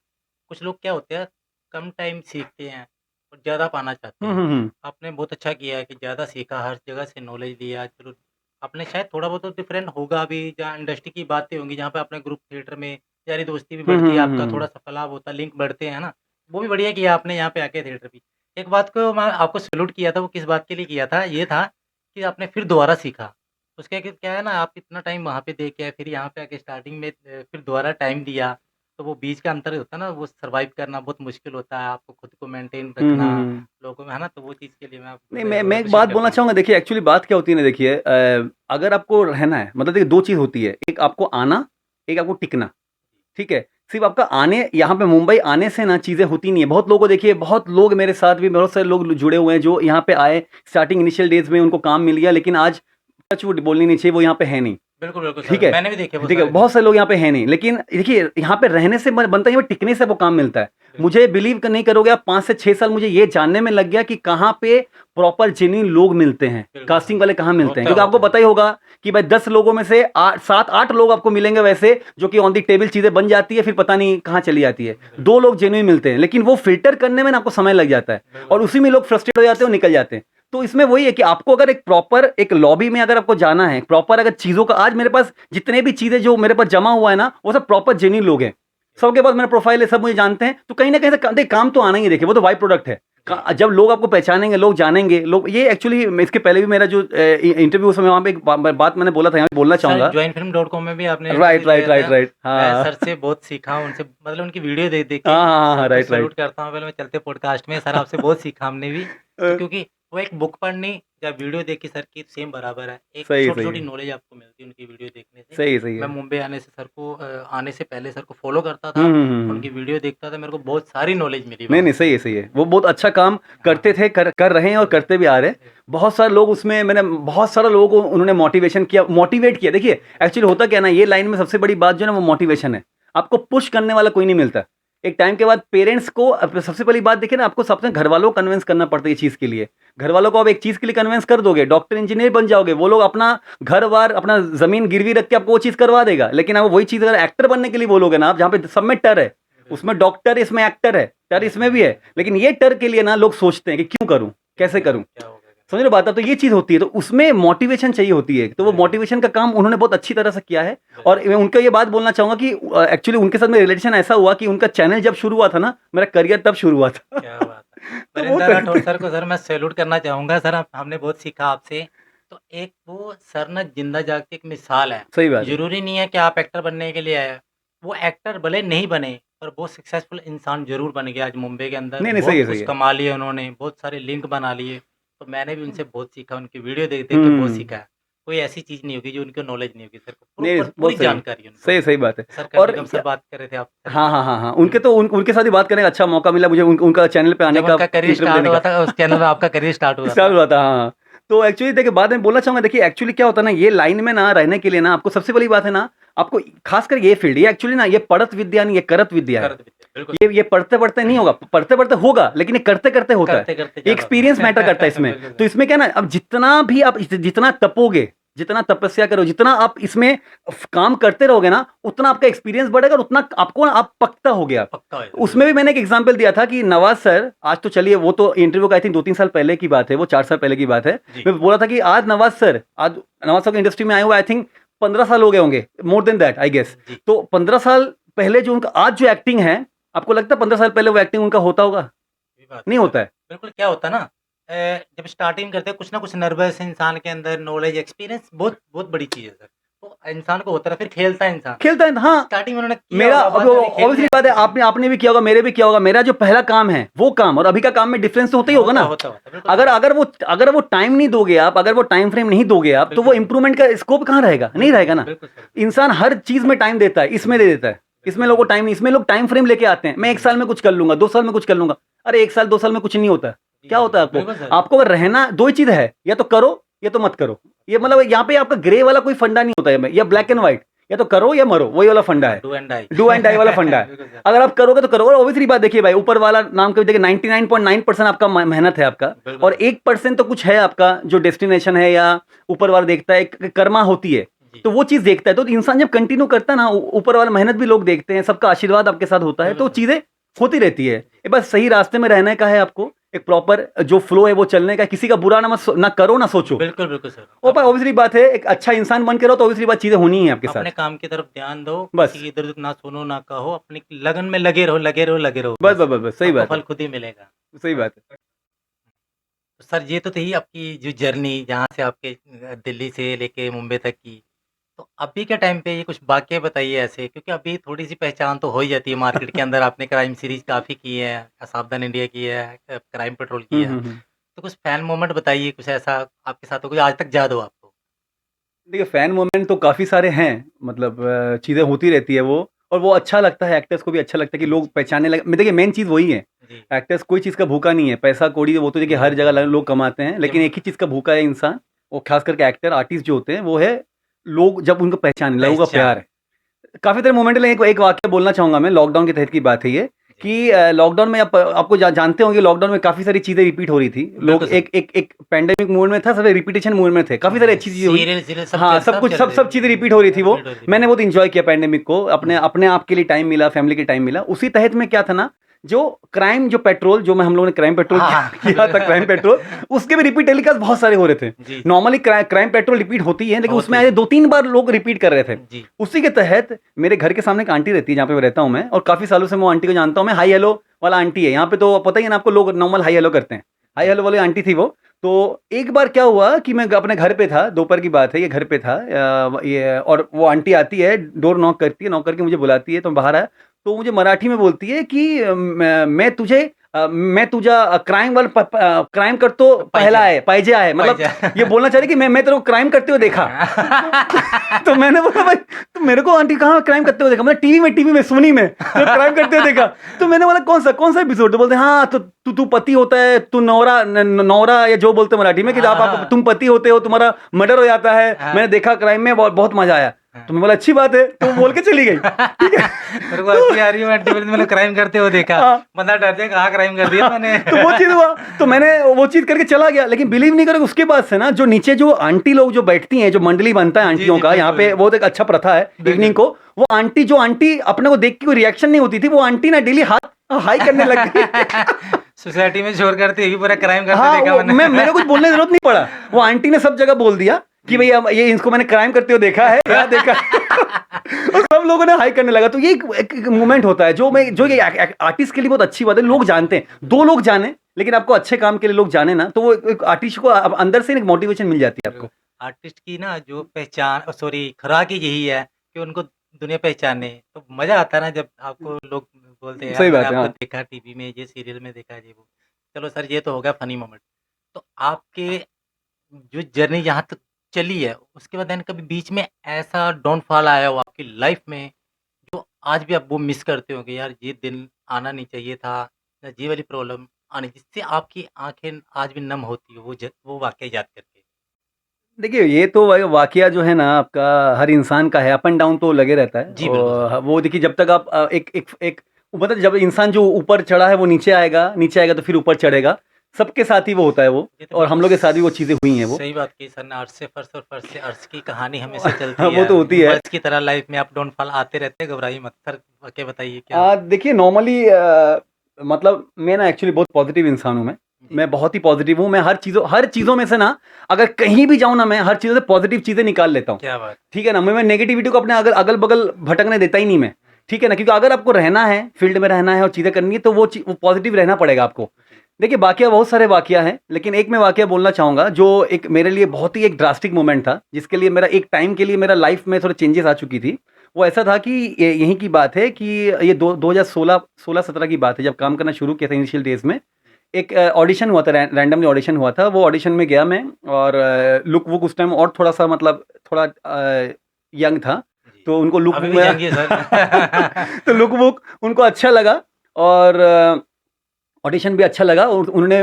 कुछ लोग क्या होते हैं, कम टाइम सीखते हैं और ज्यादा पाना चाहते हैं। आपने बहुत अच्छा किया है कि ज्यादा सीखा, हर जगह से नॉलेज लिया। चलो, आपने शायद थोड़ा बहुत तो डिफरेंट होगा भी, जहाँ इंडस्ट्री की बातें होंगी, जहाँ पे अपने ग्रुप थिएटर में यारी दोस्ती भी बढ़ती है, आपका थोड़ा सा फलाव होता है, लिंक बढ़ते हैं ना। वो भी बढ़िया किया आपने यहाँ पे आके थिएटर भी। एक बात को मैं आपको सैल्यूट किया था, वो किस बात के लिए किया था, ये था कि आपने फिर दोबारा सीखा। उसके क्या है ना, आप इतना टाइम वहाँ पे दे के आए, फिर यहाँ पे आके स्टार्टिंग में फिर दोबारा टाइम दिया, तो वो बीच का अंतर होता है ना, वो सर्वाइव करना बहुत मुश्किल होता है, आपको खुद को मेंटेन रखना लोगों में, है ना। तो वो चीज़ के लिए मैं नहीं, मैं एक बात बोलना चाहूंगा। देखिए एक्चुअली बात क्या होती है ना, देखिए अगर आपको रहना है, मतलब देखिए 2 चीज होती है, एक आपको आना, एक आपको टिकना, ठीक है। सिर्फ आपका आने, यहाँ पे मुंबई आने से ना चीजें होती नहीं है। बहुत लोगों को देखिए, बहुत लोग मेरे साथ भी, बहुत सारे लोग जुड़े हुए हैं जो यहाँ पे आए, स्टार्टिंग इनिशियल डेज में उनको काम मिल गया, लेकिन आज टच वुड बोलनी नहीं चाहिए, वो यहाँ पे है नहीं। बिल्कुल बिल्कुल ठीक सर, है, मैंने भी देखे वो ठीक है, सारे। बहुत सारे लोग यहाँ पे हैं नहीं, लेकिन देखिए यहाँ पे रहने से बनता है, टिकने से वो काम मिलता है। मुझे बिलीव नहीं करोगे आप, 5 से 6 साल मुझे ये जानने में लग गया कि कहाँ पे प्रॉपर जेन्युइन लोग मिलते हैं, कास्टिंग वाले कहाँ मिलते हैं। क्योंकि आपको पता ही होगा कि भाई 10 लोगों में से 7-8 लोग आपको मिलेंगे वैसे, जो कि ऑन दी टेबल चीजें बन जाती है, फिर पता नहीं कहाँ चली जाती है। 2 लोग जेन्युइन मिलते हैं, लेकिन वो फिल्टर करने में ना आपको समय लग जाता है, और उसी में लोग फ्रस्ट्रेट हो जाते हैं और निकल जाते हैं। तो इसमें वही है कि आपको अगर एक प्रॉपर एक लॉबी में अगर आपको जाना है, प्रॉपर अगर चीजों का, आज मेरे पास जितने भी चीजें जो मेरे पास जमा हुआ है ना, वो सब प्रॉपर जेन्युइन लोग हैं। सबके पास मेरा प्रोफाइल है, सब मुझे जानते हैं, तो कहीं ना कहीं से काम तो आना ही। देखिए वो तो बाई प्रोडक्ट है। जब लोग आपको पहचानेंगे, लोग जानेंगे, लोग ये एक्चुअली, इसके पहले भी मेरा जो इंटरव्यू समय वहाँ पे एक बात मैंने बोला था, यहाँ बोलना चाहूंगा। joinfilm.com में भी आपने राइट। मैं सर से बहुत सीखा उनसे, मतलब उनकी वीडियो देख देख के। हाँ, राइट। सैल्यूट करता हूँ। पहले मैं चलते पॉडकास्ट में सर आपसे बहुत सीखा हमने भी, क्योंकि वो एक बुक पढ़नी या वीडियो देखी सर की सेम बराबर है। एक सही छोटी सही छोटी है, नॉलेज आपको मिलती है उनकी वीडियो देखने से। सही सही मैं है। मुंबई आने से पहले सर को फॉलो करता था, उनकी वीडियो देखता था, मेरे को बहुत सारी नॉलेज मिली नहीं वहाँ नहीं, से। सही है सही है। वो बहुत अच्छा काम करते हाँ। थे, कर रहे हैं और करते भी आ रहे हैं। बहुत सारे लोग उसमें, मैंने बहुत सारे लोगों को उन्होंने मोटिवेशन किया, मोटिवेट किया। देखिए एक्चुअली होता क्या है ना, ये लाइन में सबसे बड़ी बात जो है ना वो मोटिवेशन है। आपको पुश करने वाला कोई नहीं मिलता। एक टाइम के बाद पेरेंट्स को सबसे पहली बात देखिए ना, आपको सबसे घर वालों को कन्विंस करना पड़ता है ये चीज़ के लिए। घर वालों को आप एक चीज़ के लिए कन्विंस कर दोगे, डॉक्टर इंजीनियर बन जाओगे, वो लोग अपना घर वार अपना जमीन गिरवी रख के आपको वो चीज़ करवा देगा। लेकिन आप वही चीज़ अगर एक्टर बनने के लिए बोलोगे ना, आप जहाँ पे सब में टर है, उसमें डॉक्टर, इसमें एक्टर है, टर इसमें भी है। लेकिन ये टर के लिए ना लोग सोचते हैं कि क्यों करूं, कैसे करूं। क्या हो गया? समझ लो बात। अब तो ये चीज होती है, तो उसमें मोटिवेशन चाहिए होती है। तो वो मोटिवेशन का काम उन्होंने बहुत अच्छी तरह से किया है। और मैं उनका ये बात बोलना चाहूंगा कि एक्चुअली उनके साथ में रिलेशन ऐसा हुआ कि उनका चैनल जब शुरू हुआ था ना, मेरा करियर तब शुरू हुआ था। क्या बात है! तो वो वरिंदर राठौर सर को सर मैं सैल्यूट करना चाहूँगा। सर हमने बहुत सीखा आपसे। तो एक वो सर ना ज़िंदा जागती एक मिसाल है। सही बात है। ज़रूरी नहीं है कि आप एक्टर बनने के लिए आए। वो एक्टर भले नहीं बने, पर बहुत सक्सेसफुल इंसान ज़रूर बन गया आज मुंबई के अंदर। नहीं नहीं, सही बहुत है सही कुछ है। कमा लिया उन्होंने, बहुत सारे लिंक बना लिए। तो मैंने भी उनसे बहुत सीखा, उनकी वीडियो देख-देख के बहुत हम्म। सीखा है। कोई ऐसी चीज़ नहीं होगी जो उनको नॉलेज नहीं होगी सर को। नहीं, प्रॉपर पूरी बहुत सही है। जानकारी है उनको। सही सही बात है। सर और कभी हम सर बात कर रहे थे आप सर हाँ की। हाँ हाँ हाँ, उनके तो उनके साथ ही बात करने का अच्छा मौका मिला मुझे, उनका चैनल पे आने जब का, उनका करियर इंटरव्यू स्टार्ट देने हुआ का था, उस चैनल में आपका करियर स्टार्ट हुआ स्टार्ट था। हुआ था। हाँ, तो एक्चुअली देखिए बात मैं बोलना चाहूंगा, देखिए एक्चुअली क्या होता है ना, ये लाइन में ना रहने के लिए ना आपको सबसे बड़ी बात है ना, आपको खासकर ये फील्ड, ये एक्चुअली ना ये पढ़त विद्या नहीं, ये करत विद्या है। कर देते, बिल्कुल ये पढ़ते पढ़ते नहीं होगा, पढ़ते पढ़ते होगा, लेकिन ये करते करते होता है। करते-करते ज़्यादा एक्सपीरियंस मैटर करता है इसमें। बिल्कुल तो सर। इसमें क्या ना, अब जितना भी आप जितना तपोगे, जितना तपस्या करो, जितना आप इसमें काम करते रहोगे ना, उतना आपका एक्सपीरियंस बढ़ेगा और उतना आपको ना, आप पक्का हो गया। पक्का है। उसमें भी मैंने एक एग्जांपल दिया था कि नवाज सर, आज तो चलिए वो तो इंटरव्यू का आई थिंक 2-3 साल पहले की बात है, वो 4 साल पहले की बात है। जी। मैं बोला था कि आज नवाज सर को इंडस्ट्री में आए हुए आई थिंक 15 साल हो गए होंगे, more than that I guess. जी। तो 15 साल पहले जो उनका आज जो एक्टिंग है, आपको लगता है 15 साल पहले वो एक्टिंग उनका होता होगा? सही बात नहीं है। होता है। बिल्कुल, क्या होता है ना जब स्टार्टिंग करते हैं कुछ ना कुछ नर्वस इंसान के अंदर नॉलेज एक्सपीरियंस बहुत बहुत बड़ी चीज़ है सर। तो इंसान को होता है फिर खेलता है इंसान। खेलता है हाँ। स्टार्टिंग में उन्होंने किया मेरा होगा, बाद में नहीं खेल ऑब्वियसली रहे बात है, हैं। आपने भी किया होगा, मेरे भी किया होगा। मेरा जो पहला काम है वो काम और अभी का काम में डिफरेंस तो होता ही होगा ना। होता बिल्कुल। अगर वो टाइम नहीं दोगे आप, अगर वो टाइम फ्रेम नहीं दोगे आप, तो वो बिल्कुल। इंप्रूवमेंट का स्कोप कहाँ रहेगा? नहीं रहेगा ना। बिल्कुल सर। इंसान हर चीज में टाइम देता है, इसमें दे देता है। इसमें लोगों को टाइम नहीं, इसमें लोग टाइम फ्रेम लेके आते हैं, मैं 1 साल में कुछ कर लूंगा, 2 साल में कुछ कर लूंगा। अरे 1 साल 2 साल में कुछ नहीं होता। क्या होता है बिल्कुल आपको? सर। आपको अगर रहना, दो ही चीज है, या तो करो या तो मत करो। ये मतलब यहाँ पे आपका ग्रे वाला कोई फंडा नहीं होता है, या ब्लैक एंड व्हाइट, या तो करो या मरो, वही वाला फंडा है। Do and die. Do and die वाला फंडा है। बिल्कुल सर। अगर आप करोगे तो करो। और ऑब्वियसली बात देखिए भाई, ऊपर वाला नाम के देखिए 99.9% आपका मेहनत है आपका, बिल्कुल और सर। 1% तो कुछ है आपका जो डेस्टिनेशन है, या ऊपर वाला देखता है, एक कर्मा होती है, जी। तो वो चीज देखता है। तो इंसान जब कंटिन्यू करता है ना, ऊपर वाला मेहनत भी लोग देखते हैं, सबका आशीर्वाद आपके साथ होता है, तो बिल्कुल। चीजें होती रहती है। ये बस सही रास्ते में रहने का है आपको, एक प्रॉपर जो फ्लो है वो चलने का। किसी का बुरा ना करो ना सोचो। बिल्कुल बिल्कुल सर। वो पर ऑब्वियसली बात है, एक अच्छा इंसान बन के रहो तो ऑब्वियसली बात चीजें होनी है आपके अपने साथ। काम की तरफ ध्यान दो, बस। किसी की इधर उधर ना सुनो ना कहो, अपनी लगन में लगे रहो लगे रहो लगे रहो। बस बस बस बस, सही आपको बात फल है, खुद ही मिलेगा। सही बात है। तो सर ये तो थी आपकी जो जर्नी जहाँ से आपके दिल्ली से लेके मुंबई तक की। तो अभी के टाइम पे ये कुछ वाक़ये बताइए ऐसे, क्योंकि अभी थोड़ी-सी पहचान तो हो ही जाती है मार्केट के अंदर। आपने क्राइम सीरीज़ काफ़ी की है, सावधान इंडिया की है, क्राइम पेट्रोल की है। हम्म। तो कुछ फैन मोमेंट बताइए, कुछ ऐसा आपके साथ हो कुछ आज तक याद हो आपको? देखिए फैन मोमेंट तो काफ़ी सारे हैं, मतलब चीज़ें होती रहती है वो, और वो अच्छा लगता है, एक्टर्स को भी अच्छा लगता है कि लोग पहचानने लगे। देखिए मेन चीज़ वही है, जी। एक्टर्स कोई चीज़ का भूखा नहीं है, पैसा कौड़ी वो तो देखिए हर जगह लोग कमाते हैं, लेकिन एक ही चीज़ का भूखा है इंसान, वो खास करके एक्टर आर्टिस्ट जो होते हैं, वो है लोग जब उनको पहचाने, लोगों का पहचान। प्यार है। काफ़ी सारे मोमेंट है, एक वाक़या बोलना चाहूँगा मैं, लॉकडाउन के तहत की बात है ये, कि लॉकडाउन में आपको जानते होंगे, लॉकडाउन में काफ़ी सारी चीज़ें रिपीट हो रही थी। लोग बिल्कुल सर। एक पैंडेमिक मोड में था, सब रिपीटिशन मोड में थे, काफ़ी सारी अच्छी चीज़ें हुई। सीरियल सब हाँ, सब चल रहे सब चीज़ें रिपीट हो रही थी वो। रिपीट हो रही थी। मैंने बहुत एन्जॉय किया पैंडेमिक को, अपने आप के लिए टाइम मिला, फैमिली के टाइम मिला। उसी तहत में क्या था ना, जो पेट्रोल जो हम लोगों ने क्राइम पेट्रोल हाँ। किया था, क्राइम पेट्रोल, उसके भी रिपीट टेलीकास्ट बहुत सारे हो रहे थे। जी। नॉर्मली क्राइम पेट्रोल रिपीट होती है, लेकिन होती उसमें है। आए 2-3 बार लोग रिपीट कर रहे थे। जी। उसी के तहत मेरे घर के सामने एक आंटी रहती है जहाँ पे मैं रहता हूँ मैं, और काफ़ी सालों से मैं वो आंटी को जानता हूँ मैं। हाई हेलो वाला आंटी है यहाँ पे, तो पता ही है ना आपको, लोग नॉर्मल हाई हेलो करते हैं। हाई हेलो वाली आंटी थी वो। तो एक बार क्या हुआ कि मैं अपने घर पे था, दोपहर की बात है, ये घर पे था, ये, और वो आंटी आती है, डोर नॉक करती है, नॉक करके मुझे बुलाती है, तो मैं बाहर आया, तो मुझे मराठी में बोलती है कि मैं तुझे मैं तुझा क्राइम वाला क्राइम कर तो पहला है पाइजे है, मतलब ये बोलना चाह रही कि मैं तेरे को क्राइम करते हुए देखा। तो मैंने बोला भाई तो मेरे को आंटी कहाँ क्राइम करते हुए देखा, मतलब टीवी में सोनी में तो क्राइम करते हुए देखा। तो मैंने बोला कौन सा एपिसोड? तो बोलते हाँ तो तू पति होता है, तू नौरा या जो बोलते मराठी में कि आप तुम पति होते हो, तुम्हारा मर्डर हो जाता है, मैंने देखा क्राइम में, बहुत मजा आया। तो मैं बोला अच्छी बात है, तो बोल के चली गई। ठीक है, मेरे को हंसी आ रही है, आंटी बोलती मैंने क्राइम करते हुए देखा, बंदा डर जाए कहाँ क्राइम कर दिया मैंने। तो वो चीज हुआ, तो मैंने वो चीज करके चला गया। लेकिन बिलीव नहीं करोगे उसके बाद से ना जो नीचे जो आंटी लोग जो बैठती हैं, जो मंडली बनता है आंटियों का यहाँ पे, वो एक अच्छा प्रथा है इवनिंग को, वो आंटी अपने को देख के कोई रिएक्शन नहीं होती थी, वो आंटी ना डेली हाथ हाई करने लग गई। सोसाइटी में शोर करती है पूरा क्राइम करते हाँ, देखा मैंने। मेरे कुछ बोलने की जरूरत नहीं पड़ा, वो आंटी ने सब जगह बोल दिया कि भैया ये इसको मैंने क्राइम करते हुए देखा है, यहाँ देखा। और सब लोगों ने हाई करने लगा। तो ये एक मोमेंट होता है जो आर्टिस्ट के लिए बहुत अच्छी बात है। लोग जानते हैं, दो लोग जाने लेकिन आपको अच्छे काम के लिए लोग जाने ना, तो वो एक आर्टिस्ट को अंदर से एक मोटिवेशन मिल जाती है आपको। आर्टिस्ट की ना जो पहचान खुराक ही यही है कि उनको दुनिया पहचाने, तो मजा आता है ना जब आपको लोग बोलते हैं सही बात है, आपको हाँ। देखा टीवी में, ये सीरियल में देखा ये वो। चलो सर ये तो हो गया फनी मोमेंट। तो आपके जो जर्नी यहाँ तक चली है उसके बाद कभी बीच में ऐसा डाउनफॉल आया हो आपकी लाइफ में जो आज भी आप वो मिस करते हो कि यार ये दिन आना नहीं चाहिए था, या ये वाली प्रॉब्लम आनी, जिससे आपकी आंखें आज भी नम होती है वो वाकया याद करके? देखिए ये तो वाकया जो है ना आपका हर इंसान का है, अप एंड डाउन तो लगे रहता है। जी, बिल्कुल और वो देखिए जब तक आप एक मतलब जब इंसान जो ऊपर चढ़ा है वो नीचे आएगा तो फिर ऊपर चढ़ेगा। सबके साथ ही वो होता है वो, ये तो और हम लोग के साथ भी वो चीज़ें हुई हैं वो। सही बात की सर ने, अर्श से फर्श और फर्श से अर्श की कहानी हमेशा चलती हाँ, है। वो तो होती है। बस की तरह लाइफ में अप डाउनफॉल आते रहते हैं, घबराइए मत सर। वाकया बताइए क्या? देखिए नॉर्मली मतलब मैं ना एक्चुअली बहुत पॉजिटिव इंसान हूँ। मैं बहुत ही पॉजिटिव हूँ। मैं हर चीज़ों में से ना अगर कहीं भी जाऊँ ना, मैं हर चीज़ों से पॉजिटिव चीज़ें निकाल लेता हूँ। क्या बात। ठीक है ना, मैं नेगेटिविटी को अपने अगल बगल भटकने देता ही नहीं मैं। ठीक है ना, क्योंकि अगर आपको रहना है, फील्ड में रहना है और चीज़ें करनी है तो वो पॉजिटिव रहना पड़ेगा आपको। देखिए वाकया बहुत सारे वाकया हैं, लेकिन एक मैं वाकया बोलना चाहूँगा जो एक मेरे लिए बहुत ही एक ड्रास्टिक मोमेंट था, जिसके लिए मेरा एक टाइम के लिए मेरा लाइफ में थोड़े चेंजेस आ चुकी थी। वो ऐसा था कि यहीं की बात है कि ये 2016-17 की बात है, जब काम करना शुरू किया था इनिशियल डेज में। एक ऑडिशन हुआ था, रैंडमली ऑडिशन हुआ था। वो ऑडिशन में गया मैं, और लुक वुक उस टाइम और थोड़ा सा मतलब थोड़ा यंग था, तो उनको लुक अभी भी यंग ही है सर। तो लुक वुक उनको अच्छा लगा, और ऑडिशन भी अच्छा लगा, और उन्होंने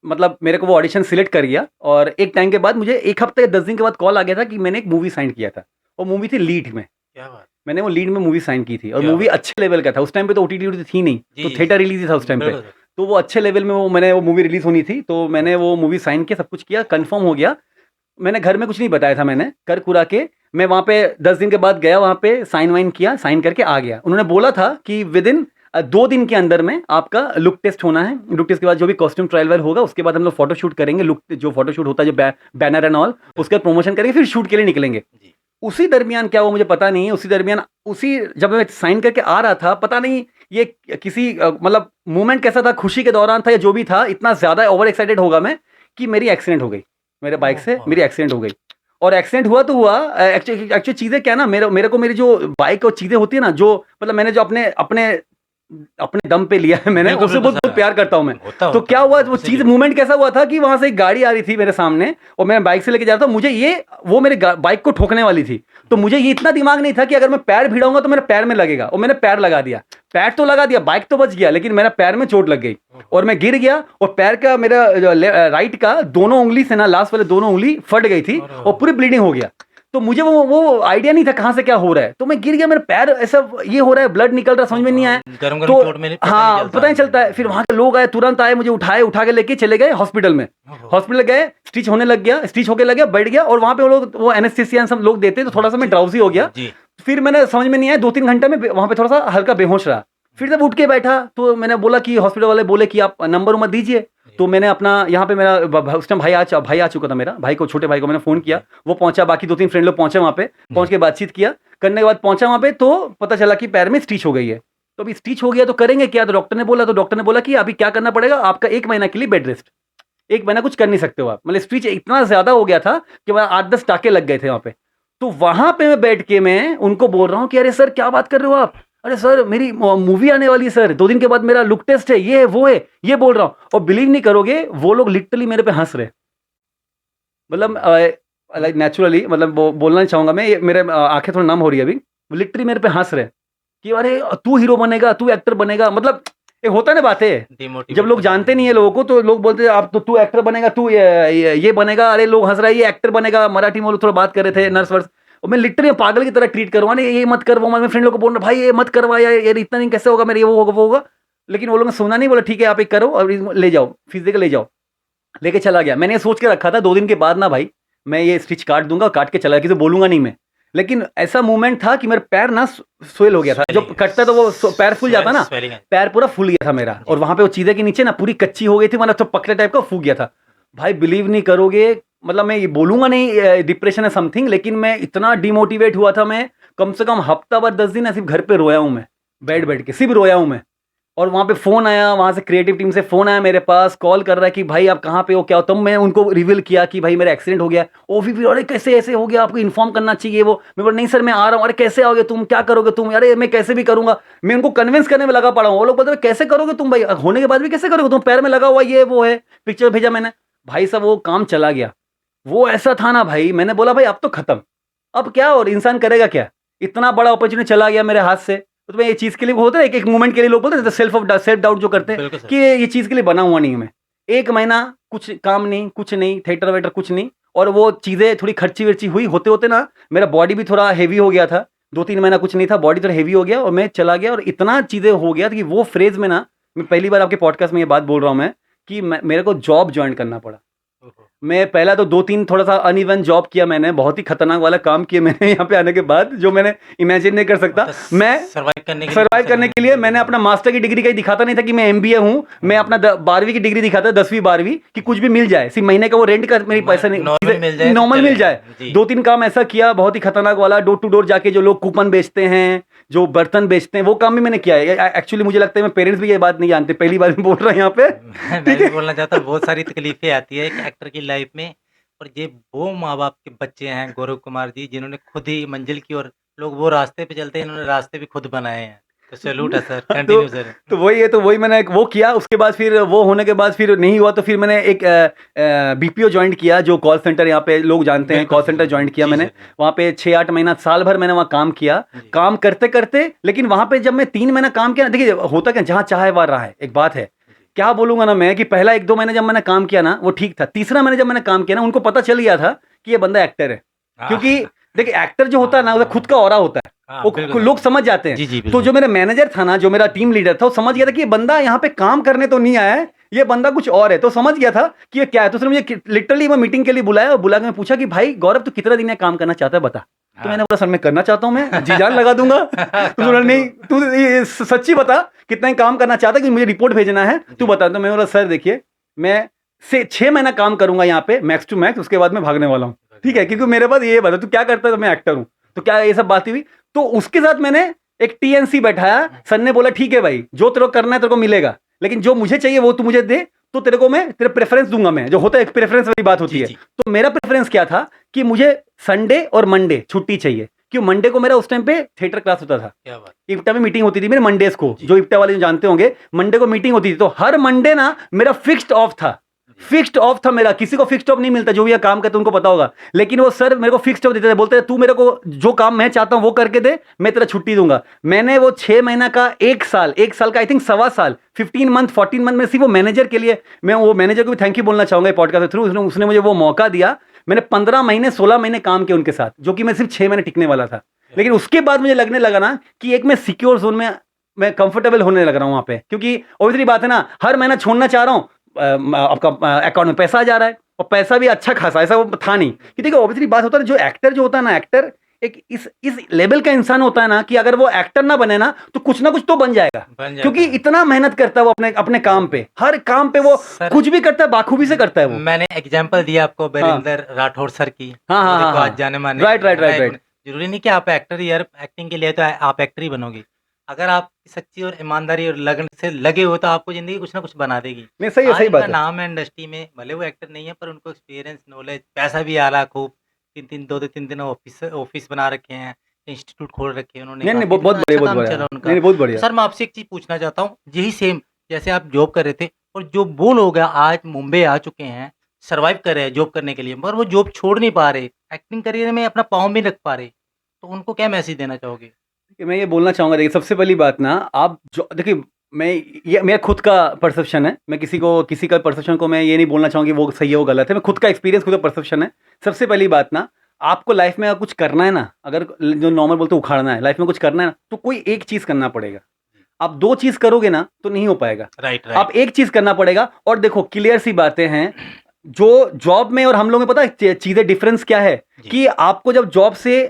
मतलब मेरे को वो ऑडिशन सिलेक्ट कर गया। और एक टाइम के बाद मुझे 1 हफ्ते या 10 दिन के बाद कॉल आ गया था कि मैंने एक मूवी साइन किया था। वो मूवी थी लीड में। क्या बात। मैंने वो लीड में मूवी साइन की थी, और क्या मूवी अच्छे लेवल का था। उस टाइम पे तो ओटीटी थी नहीं, जी, तो जी, थिएटर रिलीज ही था उस टाइम पे। बिल्कुल सर। तो वो अच्छे लेवल में मैंने वो मूवी रिलीज होनी थी, तो मैंने वो मूवी साइन किया, सब कुछ किया, कंफर्म हो गया। मैंने घर में कुछ नहीं बताया था, मैंने कर कुरा के मैं वहाँ पे 10 दिन के बाद गया, वहाँ पे साइन वाइन किया, साइन करके आ गया। उन्होंने बोला था कि विदिन 2 दिन के अंदर में आपका लुक टेस्ट होना है। लुक टेस्ट के बाद जो भी कॉस्ट्यूम ट्रायल वायल होगा, उसके बाद हम लोग फोटो शूट करेंगे। लुक जो फोटो शूट होता है, जो बैनर एंड ऑल, उसका प्रमोशन करेंगे, फिर शूट के लिए निकलेंगे। जी। उसी दरमियान क्या हुआ मुझे पता नहीं है, उसी जब मैं साइन करके आ रहा था, पता नहीं ये किसी मतलब मूवमेंट कैसा था, खुशी के दौरान था या जो भी था, इतना ज़्यादा ओवर एक्साइटेड होगा मैं कि मेरी एक्सीडेंट हो गई। मेरे बाइक से मेरी एक्सीडेंट हो गई, और एक्सीडेंट हुआ तो हुआ। एक्चुअली चीज़ें क्या ना, मेरे को मेरी जो बाइक और चीज़ें होती है ना, जो मतलब मैंने जो अपने दम पे लिया है मैंने, बिल्कुल, उससे बिल्कुल बहुत सर। प्यार करता हूँ मैं। होता तो क्या हुआ, वो इसीलिए। चीज़ मूवमेंट कैसा हुआ था कि वहां से एक गाड़ी आ रही थी मेरे सामने, और मैं बाइक से लेके जा रहा था। मुझे वो मेरे बाइक को ठोकने वाली थी, तो मुझे ये इतना दिमाग नहीं था कि अगर मैं पैर भिड़ाऊंगा तो मेरे पैर में लगेगा, और मैंने पैर लगा दिया। पैर तो लगा दिया, बाइक तो बच गया, लेकिन मेरा पैर में चोट लग गई और मैं गिर गया, और पैर का मेरा राइट का दोनों उंगली से ना, लास्ट वाले दोनों उंगली फट गई थी, और पूरी ब्लीडिंग हो गया। तो मुझे वो आइडिया नहीं था कहाँ से क्या हो रहा है, तो मैं गिर गया, मेरा पैर ऐसा ये हो रहा है, ब्लड निकल रहा, समझ में नहीं आया। गरम तो चोट में हाँ, पता नहीं चलता है। फिर वहां के लोग आए, तुरंत आए, मुझे उठा के लेके चले गए हॉस्पिटल में। हॉस्पिटल गए, स्टिच होने लग गया, स्टिच होके लग गया, बैठ गया, और वहां पे वो एनेस्थेसिया सब लोग देते, तो थोड़ा सा मैं ड्राउजी हो गया। जी। फिर मैंने समझ में नहीं आया, 2-3 घंटे में वहां पे थोड़ा सा हल्का बेहोश रहा। फिर जब उठ के बैठा तो मैंने बोला कि हॉस्पिटल वाले बोले कि आप नंबर मत दीजिए। तो मैंने अपना यहाँ पे मेरा उस टाइम भाई आ चुका था, मेरा छोटे भाई को मैंने फ़ोन किया, वो पहुंचा, बाकी 2-3 फ्रेंड लोग पहुंचे वहाँ पे, पहुंच के बातचीत किया। करने के बाद पहुंचा वहाँ पे, तो पता चला कि पैर में स्टिच हो गई है। तो अभी स्टिच हो गया तो करेंगे क्या, तो डॉक्टर ने बोला कि अभी क्या करना पड़ेगा, आपका 1 महीना के लिए बेड रेस्ट, 1 महीना कुछ कर नहीं सकते हो आप। मतलब स्टिच इतना ज़्यादा हो गया था कि 8-10 टाके लग गए थे वहाँ पे। तो वहाँ पे मैं बैठ के मैं उनको बोल रहा हूँ कि अरे सर क्या बात कर रहे हो आप, अरे सर मेरी मूवी आने वाली है सर, 2 दिन के बाद मेरा लुक टेस्ट है, ये है वो है, ये बोल रहा हूँ। और बिलीव नहीं करोगे, वो लोग लिटरली मेरे पे हंस रहे। मतलब लाइक नेचुरली, मतलब बोलना नहीं चाहूंगा मैं, मेरे आंखें थोड़ी नम हो रही है अभी। लिटरली मेरे पे हंस रहे कि अरे तू हीरो बनेगा, तू एक्टर बनेगा। मतलब एक होता है ना बातें, जब लोग जानते नहीं है लोगों को तो लोग बोलते हैं आप तो तू एक्टर बनेगा, तू ये बनेगा। अरे लोग हंस रहा है, ये एक्टर बनेगा। मराठी में वो लोग थोड़ा बात कर रहे थे, नर्स वर्स। और मैं लिटरली पागल की तरह ट्रीट करूँगा, नहीं ये मत कर, वो मेरे फ्रेंड लोग को बोल रहा भाई ये मत करवा, यार इतना नहीं कैसे होगा मेरे, ये वो होगा वो होगा। लेकिन वो लोग ने सुना नहीं, बोला ठीक है आप एक करो और ले जाओ, फीस देकर ले जाओ। लेके चला गया। मैंने ये सोच के रखा था 2 दिन के बाद ना भाई मैं ये स्टिच काट दूंगा, काट के चला, किसी बोलूंगा नहीं मैं। लेकिन ऐसा मूवमेंट था कि मेरे पैर ना स्वेल हो गया था, जो कटता तो वो पैर फूल जाता ना, पैर पूरा फूल गया था मेरा। और वहां पे वो चीजें के नीचे ना पूरी कच्ची हो गई थी, मतलब तो पकड़े टाइप का फूक गया था। भाई बिलीव नहीं करोगे, मतलब मैं ये बोलूंगा नहीं डिप्रेशन है समथिंग, लेकिन मैं इतना डिमोटिवेट हुआ था। मैं कम से कम हफ्ता भर 10 दिन सिर्फ घर पे रोया हूं मैं, बैठ के सिर्फ रोया हूं मैं। और वहाँ पे फ़ोन आया, वहाँ से क्रिएटिव टीम से फ़ोन आया मेरे पास, कॉल कर रहा है कि भाई आप कहाँ पे हो, क्या हो। तब मैं उनको रिवील किया कि भाई मेरा एक्सीडेंट हो गया। ओ फिर अरे कैसे ऐसे हो गया, आपको इन्फॉर्म करना चाहिए। वो मैं बोला नहीं सर मैं आ रहा हूँ। अरे कैसे आओगे तुम, क्या करोगे तुम, अरे मैं कैसे भी करूँगा। मैं उनको कन्विंस करने में लगा पड़ा हूँ। वो लोग बोलते हैं कैसे करोगे तुम भाई, होने के बाद भी कैसे करोगे तुम, पैर में लगा हुआ ये वो है। पिक्चर भेजा मैंने, भाई साहब वो काम चला गया। वो ऐसा था ना भाई, मैंने बोला भाई अब तो खत्म, अब क्या और इंसान करेगा क्या, इतना बड़ा अपॉर्चुनिटी चला गया मेरे हाथ से। तो मैं ये चीज़ के लिए होता है एक मोमेंट के लिए लोग बोलते हैं सेल्फ डाउट जो करते हैं कि ये चीज़ के लिए बना हुआ नहीं है मैं। 1 महीना कुछ काम नहीं, कुछ नहीं, थिएटर वेटर कुछ नहीं। और वो चीज़ें थोड़ी खर्ची वर्ची हुई, होते होते ना मेरा बॉडी भी थोड़ा हेवी हो गया था। 2-3 महीना कुछ नहीं था, बॉडी थोड़ा हेवी हो गया और मैं चला गया। और इतना चीज़ें हो गया था कि वो फ्रेज में ना, मैं पहली बार आपके पॉडकास्ट में ये बात बोल रहा हूँ मैं, कि मेरे को जॉब ज्वाइन करना पड़ा। मैं पहला तो 2-3 थोड़ा सा अनइवन जॉब किया मैंने, बहुत ही खतरनाक वाला काम किया मैंने यहाँ पे आने के बाद, जो मैंने इमेजिन नहीं कर सकता। मैं सर्वाइव करने के लिए मैंने अपना मास्टर की डिग्री कहीं दिखाता नहीं था कि मैं एमबीए हूँ। मैं अपना 12वीं की डिग्री दिखाता, 10वीं 12वीं कि कुछ भी मिल जाए, सिर्फ महीने का वो रेंट का मेरी पैसा नहीं, नॉर्मल मिल जाए। 2-3 काम ऐसा किया बहुत ही खतरनाक वाला, डोर टू डोर जाके जो लोग कूपन बेचते हैं, जो बर्तन बेचते हैं, वो काम भी मैंने किया है। एक्चुअली मुझे लगता है मेरे पेरेंट्स भी ये बात नहीं जानते, पहली बार बोल रहा हूँ यहाँ पे। मैं भी बोलना चाहता हूँ, बहुत सारी तकलीफें आती है एक एक्टर की लाइफ में। और ये वो माँ बाप के बच्चे हैं गौरव कुमार जी, जिन्होंने खुद ही मंजिल की, और लोग वो रास्ते पे चलते हैं, इन्होंने रास्ते भी खुद बनाए हैं। तो सैल्यूट है सर, कंटिन्यू सर। तो वही है, तो वही मैंने वो किया। उसके बाद फिर वो होने के बाद फिर नहीं हुआ, तो फिर मैंने एक बीपीओ ज्वाइन किया, जो कॉल सेंटर यहाँ पे लोग जानते हैं, कॉल सेंटर ज्वाइन किया मैंने। वहाँ पे 6-8 महीना, साल भर मैंने वहाँ काम किया। काम करते करते, लेकिन वहाँ पे जब मैं 3 महीना काम किया, देखिए होता क्या, जहाँ चाहे वहाँ रहा है। एक बात है, क्या बोलूंगा ना मैं, कि पहला 1-2 महीने जब मैंने काम किया ना वो ठीक था। तीसरा महीने जब मैंने काम किया ना, उनको पता चल गया था कि ये बंदा एक्टर है। क्योंकि देखिए एक्टर जो होता है ना, उसका खुद का ऑरा होता है, वो लोग समझ जाते हैं। तो जो मेरा मैनेजर था ना, जो मेरा टीम लीडर था, वो समझ गया था कि ये बंदा यहाँ पे काम करने तो नहीं आया है, ये बंदा कुछ और है। तो समझ गया था कि ये क्या है। तो उसने मुझे लिटरली मैं मीटिंग के लिए बुलाया, और बुला के मैं पूछा कि भाई गौरव तू कितना दिन काम करना चाहता है बता। तो मैंने बोला सर मैं करना चाहता हूँ, मैं जी जान लगा दूंगा। तो बोला नहीं तू ये सच्ची बता कितना काम करना चाहता है, कि मुझे रिपोर्ट भेजना है, तू बता। तो मैं बोला सर देखिए मैं से 6 महीना काम करूंगा यहाँ पे मैक्स टू मैक्स, उसके बाद मैं भागने वाला हूँ, ठीक है। क्योंकि मेरे पास ये बता तू क्या करता है, तो मैं एक्टर हूँ। तो क्या ये सब बातें हुई, तो उसके साथ मैंने एक टीएनसी बैठाया। सर ने बोला ठीक है भाई, जो तेरे को करना है तेरे को मिलेगा, लेकिन जो मुझे चाहिए वो तू मुझे दे, तो तेरे को मैं तेरे प्रेफरेंस दूंगा। मैं जो होता है एक प्रेफरेंस वाली बात होती है। तो मेरा प्रेफरेंस क्या था कि मुझे संडे और मंडे छुट्टी चाहिए, क्यों मंडे को मेरा उस टाइम पे थिएटर क्लास होता था। क्या बात, इप्टा में मीटिंग होती थी मेरे मंडेज को, जो इप्टा वाले जो जानते होंगे, मंडे को मीटिंग होती थी। तो हर मंडे ना मेरा फिक्स्ड ऑफ था, फिक्स्ड ऑफ था मेरा। किसी को फिक्स्ड ऑफ नहीं मिलता, जो भी काम करते उनको पता होगा, लेकिन वो सर मेरे को फिक्स्ड ऑफ देते थे। बोलते थे तू मेरे को जो काम मैं चाहता हूं वो करके दे, मैं तेरा छुट्टी दूंगा। मैंने वो 6 महीना का, 1 साल का आई थिंक 1.25 साल, 15 मंथ 14 मंथ में सिर्फ वो मैनेजर के लिए, मैं वो मैनेजर को भी थैंक यू बोलना चाहूंगा पॉडकास्ट के थ्रू। उसने मुझे वो मौका दिया। मैंने 15 महीने 16 महीने काम किया उनके साथ, जो कि मैं सिर्फ 6 महीने टिकने वाला था। लेकिन उसके बाद मुझे लगने लगा ना कि एक मैं सिक्योर जोन में मैं कंफर्टेबल होने लग रहा हूं वहां पे। क्योंकि ऑब्वियसली बात है ना, हर महीना छोड़ना चाह रहा हूं, आपका अकाउंट में पैसा आ जा रहा है, और पैसा भी अच्छा खासा, ऐसा वो था नहीं। कि देखो ऑब्वियसली बात होता है, जो एक्टर जो होता है ना, एक्टर एक इस लेवल का इंसान होता है ना, कि अगर वो एक्टर ना बने ना तो कुछ ना कुछ तो बन जाएगा। क्योंकि इतना मेहनत करता है वो अपने काम पे, हर काम पे वो कुछ भी करता है, बाखूबी से करता है वो। मैंने एग्जांपल दिया आपको बीरेंद्र राठौड़ सर की। हाँ, आज जाने माने, राइट। जरूरी नहीं कि आप एक्टर ही, यार एक्टिंग के लिए तो आप एक्टर ही बनोगे। अगर आप सच्ची और ईमानदारी और लगन से लगे हो तो आपको जिंदगी कुछ ना कुछ बना देगी। नहीं सही बात है। नाम है इंडस्ट्री में, भले वो एक्टर नहीं है, पर उनको एक्सपीरियंस, नॉलेज, पैसा भी आ रहा खूब। 3-3 2-2 3 दिन ऑफिस बना रखे हैं, इंस्टीट्यूट खोल रखे हैं उन्होंने, नहीं नहीं, काफ़ी बहुत कितना बहुत बढ़िया, अच्छा बहुत काम चल बढ़िया। रहा है नहीं उनका। नहीं, बहुत तो बढ़िया। सर मैं आपसे एक चीज़ पूछना चाहता हूँ, यही सेम जैसे आप जॉब कर रहे थे और जो वो लोग हैं आज मुंबई आ चुके हैं, सर्वाइव कर रहे हैं जॉब करने के लिए, मगर वो जॉब छोड़ नहीं पा रहे, एक्टिंग करियर में अपना पाँव नहीं रख पा रहे, तो उनको क्या मैसेज देना चाहोगे? कि मैं ये बोलना चाहूँगा, देखिए सबसे पहली बात ना, आप जो देखिए, मैं ये मेरा खुद का परसेप्शन है, मैं किसी का परसेप्शन को मैं ये नहीं बोलना चाहूँगा कि वो सही है वो गलत है, मैं खुद का एक्सपीरियंस, खुद का परसेप्शन है। सबसे पहली बात ना, आपको लाइफ में अगर कुछ करना है ना, अगर जो नॉर्मल बोलते हैं उखाड़ना है, लाइफ में कुछ करना है ना, तो कोई एक चीज़ करना पड़ेगा। आप 2 चीज़ करोगे ना तो नहीं हो पाएगा। राइट, आप राइट। एक चीज़ करना पड़ेगा। और देखो क्लियर सी बातें हैं, जो जॉब में और हम लोग में पता है चीज़ें डिफरेंस क्या है, जी। कि आपको जब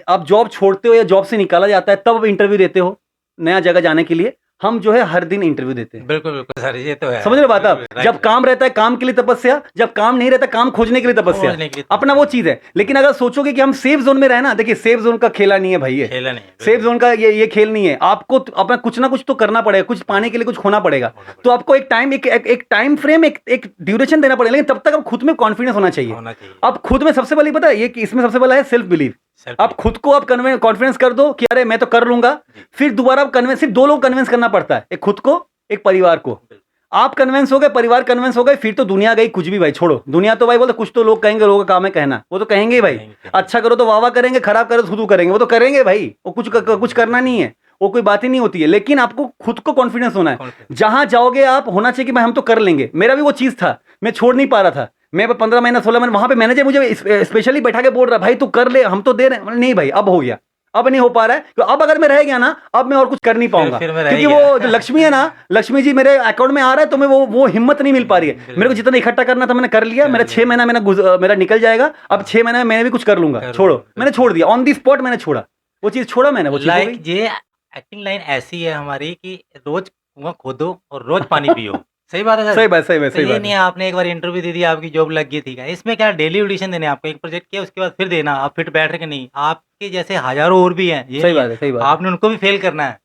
आप जॉब छोड़ते हो या जॉब से निकाला जाता है तब इंटरव्यू देते हो नया जगह जाने के लिए। हम जो है हर दिन इंटरव्यू देते हैं। बिल्कुल, बिल्कुल सर, ये तो है। समझ रहे हो बात आप? बिल्कुल, राइट, जब राइट। काम रहता है काम के लिए तपस्या, जब काम नहीं रहता काम खोजने के लिए तपस्या। खोजने के लिए अपना वो चीज़ है। लेकिन अगर सोचोगे कि हम सेफ जोन में रहे ना, देखिए सेफ जोन का खेला नहीं है भाई ये। खेला नहीं है, सेफ बिल्कुल। जोन का ये खेल नहीं है। आपको अपना कुछ ना कुछ तो करना पड़ेगा, कुछ पाने के लिए कुछ खोना पड़ेगा। तो आपको एक टाइम फ्रेम, एक ड्यूरेशन देना पड़ेगा, लेकिन तब तक आप खुद में कॉन्फिडेंस होना चाहिए। होना चाहिए। अब खुद में सबसे पहले पता है ये कि इसमें सबसे पहला है सेल्फ बिलीव। सेल्फ आप खुद को आप कॉन्फिडेंस कर दो कि अरे मैं तो कर लूंगा। फिर दोबारा आप कन्विंस, सिर्फ 2 लोग कन्विंस करना पड़ता है, एक खुद को, एक परिवार को। आप कन्विंस हो गए, परिवार कन्विंस हो गए, फिर तो दुनिया गई कुछ भी भाई, छोड़ो दुनिया। तो भाई बोलते कुछ तो लोग कहेंगे, लोगों का काम है कहना, वो तो कहेंगे ही भाई। अच्छा करो तो वाह वाह करेंगे, खराब करो तो थू करेंगे, वो तो करेंगे भाई। वो कुछ करना नहीं है, वो कोई बात ही नहीं होती है। लेकिन आपको खुद को कॉन्फिडेंस होना है। जहां जाओगे आप होना चाहिए कि भाई हम तो कर लेंगे। मेरा भी वो चीज था, मैं छोड़ नहीं पा रहा था। मैं 15 महीना 16 महीना वहां पे मैनेजर मुझे स्पेशली बैठा के बोल रहा भाई तू कर ले, हम तो दे रहे हैं। नहीं भाई अब हो गया, अब नहीं हो पा रहा है। तो अब अगर मैं रह गया ना, अब मैं और कुछ कर नहीं पाऊंगा। फिर मैं रह क्योंकि गया। वो जो लक्ष्मी है ना, लक्ष्मी जी मेरे अकाउंट में आ रहा है, तो मैं वो हिम्मत नहीं मिल पा रही है। मेरे को जितना इकट्ठा करना था मैंने कर लिया। मेरा 6 महीना मेरा निकल जाएगा। अब 6 महीने में मैंने भी कुछ कर लूंगा। छोड़ो, मैंने छोड़ दिया, ऑन दी स्पॉट मैंने छोड़ा वो चीज, छोड़ा मैंने वो चीज। हो लाइक गई। ये एक्टिंग लाइन ऐसी है हमारी कि रोज कुआं खोदो और रोज पानी पियो। सही बात है सर? सही बात, सही बात, तो सही ये बात नहीं है। है आपने एक बार इंटरव्यू दे दिया, आपकी जॉब लग गई, ठीक है। इसमें क्या डेली ऑडिशन देने हैं आपको, एक प्रोजेक्ट किया उसके बाद फिर देना, आप फिट बैठ के नहीं। आपके जैसे हज़ारों और भी हैं, ये सही नहीं बात है, सही बात है। आपने उनको भी फेल करना है।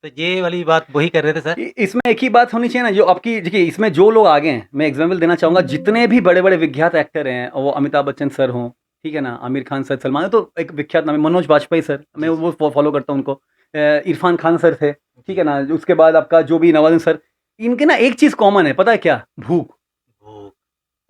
तो ये वाली बात वही कर रहे थे सर। इसमें एक ही बात होनी चाहिए ना, जो आपकी देखिए, इसमें जो लोग आगे हैं, मैं एग्जाम्पल देना चाहूंगा, जितने भी बड़े बड़े विख्यात एक्टर हैं, वो अमिताभ बच्चन सर हों, ठीक है ना, आमिर खान सर, सलमान, तो एक विख्यात नाम है, मनोज बाजपेयी सर, मैं वो फॉलो करता हूँ उनको। इरफान खान सर थे, ठीक है ना। उसके बाद आपका जो भी नवाजुद्दीन सर, इनके ना एक चीज कॉमन है, पता है क्या? भूख।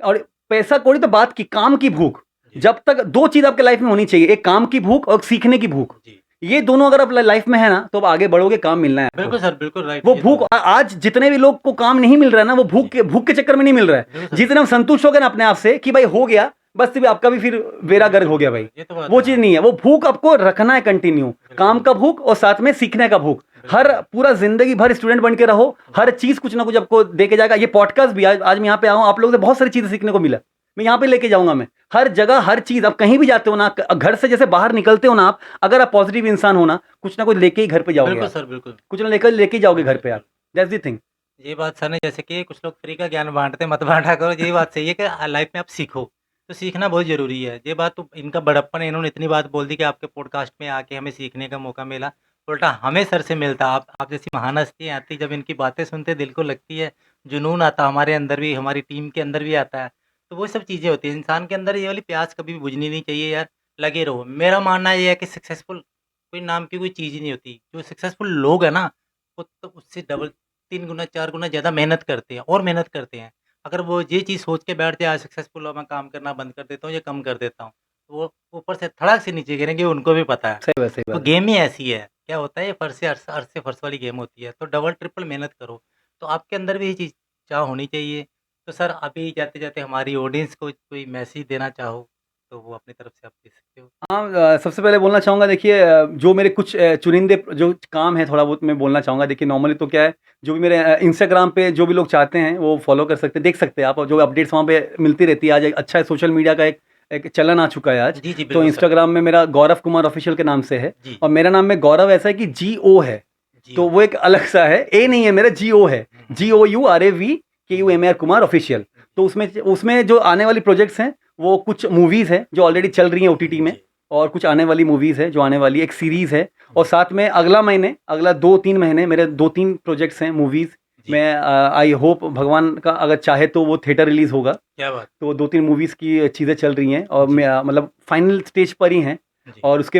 और पैसा कौड़ी तो बात की, काम की भूख। जब तक 2 चीज आपके लाइफ में होनी चाहिए, एक काम की भूख और सीखने की भूख। ये दोनों अगर आप लाइफ में है ना, तो आप आगे बढ़ोगे, काम मिलना है आपको। बिल्कुल सर, बिल्कुल राइट। वो भूख, आज जितने भी लोग को काम नहीं मिल रहा है ना, वो भूख के चक्कर में नहीं मिल रहा है। जितने हम संतुष्ट हो गए ना अपने आप से कि भाई हो गया बस, भी आपका भी फिर बेड़ा गर्क हो गया भाई, वो चीज नहीं है। वो भूख आपको रखना है कंटिन्यू, काम का भूख और साथ में सीखने का भूख। हर पूरा जिंदगी भर स्टूडेंट बन के रहो, हर चीज कुछ ना कुछ आपको दे के जाएगा। ये पॉडकास्ट भी आज मैं यहाँ पे आया हूँ, आप लोगों से बहुत सारी चीजें सीखने को मिला। मैं यहाँ पे लेके जाऊंगा, मैं हर जगह हर चीज। आप कहीं भी जाते हो ना, घर से जैसे बाहर निकलते हो ना आप, अगर आप पॉजिटिव इंसान हो ना, कुछ ना कुछ लेके ही घर पे जाओगे। बिल्कुल आप सर, बिल्कुल। कुछ ना लेके जाओगे घर पे आप। That's the thing. ये बात सर ने जैसे कि कुछ लोग फ्री का ज्ञान बांटते हैं, मत बांटा करो। ये बात सही है कि लाइफ में आप सीखो, तो सीखना बहुत ज़रूरी है। ये बात तो इनका बड़प्पन है, इन्होंने इतनी बात बोल दी कि आपके पॉडकास्ट में आके हमें सीखने का मौका मिला। उल्टा हमें सर से मिलता। आप जैसी महान हस्ती आती, जब इनकी बातें सुनते दिल को लगती है, जुनून आता हमारे अंदर भी, हमारी टीम के अंदर भी आता है। तो वो सब चीज़ें होती हैं। इंसान के अंदर ये वाली प्यास कभी भी बुझनी नहीं चाहिए यार, लगे रहो। मेरा मानना ये है कि सक्सेसफुल कोई नाम की कोई चीज़ ही नहीं होती। जो सक्सेसफुल लोग हैं ना, वो तो उससे डबल 3 गुना 4 गुना ज़्यादा मेहनत करते हैं और मेहनत करते हैं। अगर वो ये चीज़ सोच के बैठ जाए आज सक्सेसफुल हो, मैं काम करना बंद कर देता हूँ या कम कर देता हूँ, तो वो ऊपर से धड़ाक से नीचे गिरेंगे, उनको भी पता है। सही बात, सही तो बात। गेम ही ऐसी है। क्या होता है, ये फर्श से अर्श से फर्श वाली गेम होती है। तो डबल ट्रिपल मेहनत करो, तो आपके अंदर भी ये चीज़ चाह होनी चाहिए। तो सर अभी जाते-जाते हमारी ऑडियंस को कोई मैसेज देना चाहो, तो वो अपनी तरफ से आप दे सकते हो। हाँ, सबसे पहले बोलना चाहूँगा, देखिए जो मेरे कुछ चुनिंदे जो काम है थोड़ा बहुत मैं बोलना चाहूँगा। देखिए नॉर्मली तो क्या है, जो भी मेरे इंस्टाग्राम पे जो भी लोग चाहते हैं वो फॉलो कर सकते हैं, देख सकते हैं आप, और जो अपडेट्स वहाँ पे मिलती रहती है। आज एक अच्छा सोशल मीडिया का एक चलन आ चुका है आज। जी, जी, तो बिल्कुल सर। इंस्टाग्राम में मेरा गौरव कुमार ऑफिशियल के नाम से है, जी, और मेरा नाम में गौरव ऐसा है कि GO है, जी। तो वो एक अलग सा है, ए नहीं है मेरा, GO है, GOURAVKUMAR कुमार ऑफिशियल। तो उसमें जो आने वाली प्रोजेक्ट्स हैं, वो कुछ मूवीज़ हैं जो ऑलरेडी चल रही हैं OTT में, और कुछ आने वाली मूवीज़ है जो आने वाली, एक सीरीज़ है, और साथ में अगला 2-3 महीने मेरे 2-3 प्रोजेक्ट्स हैं मूवीज़। मैं आई होप भगवान का अगर चाहे तो वो थिएटर रिलीज़ होगा। क्या बात। तो 2-3 मूवीज़ की चीज़ें चल रही हैं, और मैं मतलब फाइनल स्टेज पर ही हैं। जी। और उसके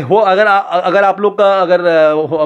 हो अगर आप लोग का अगर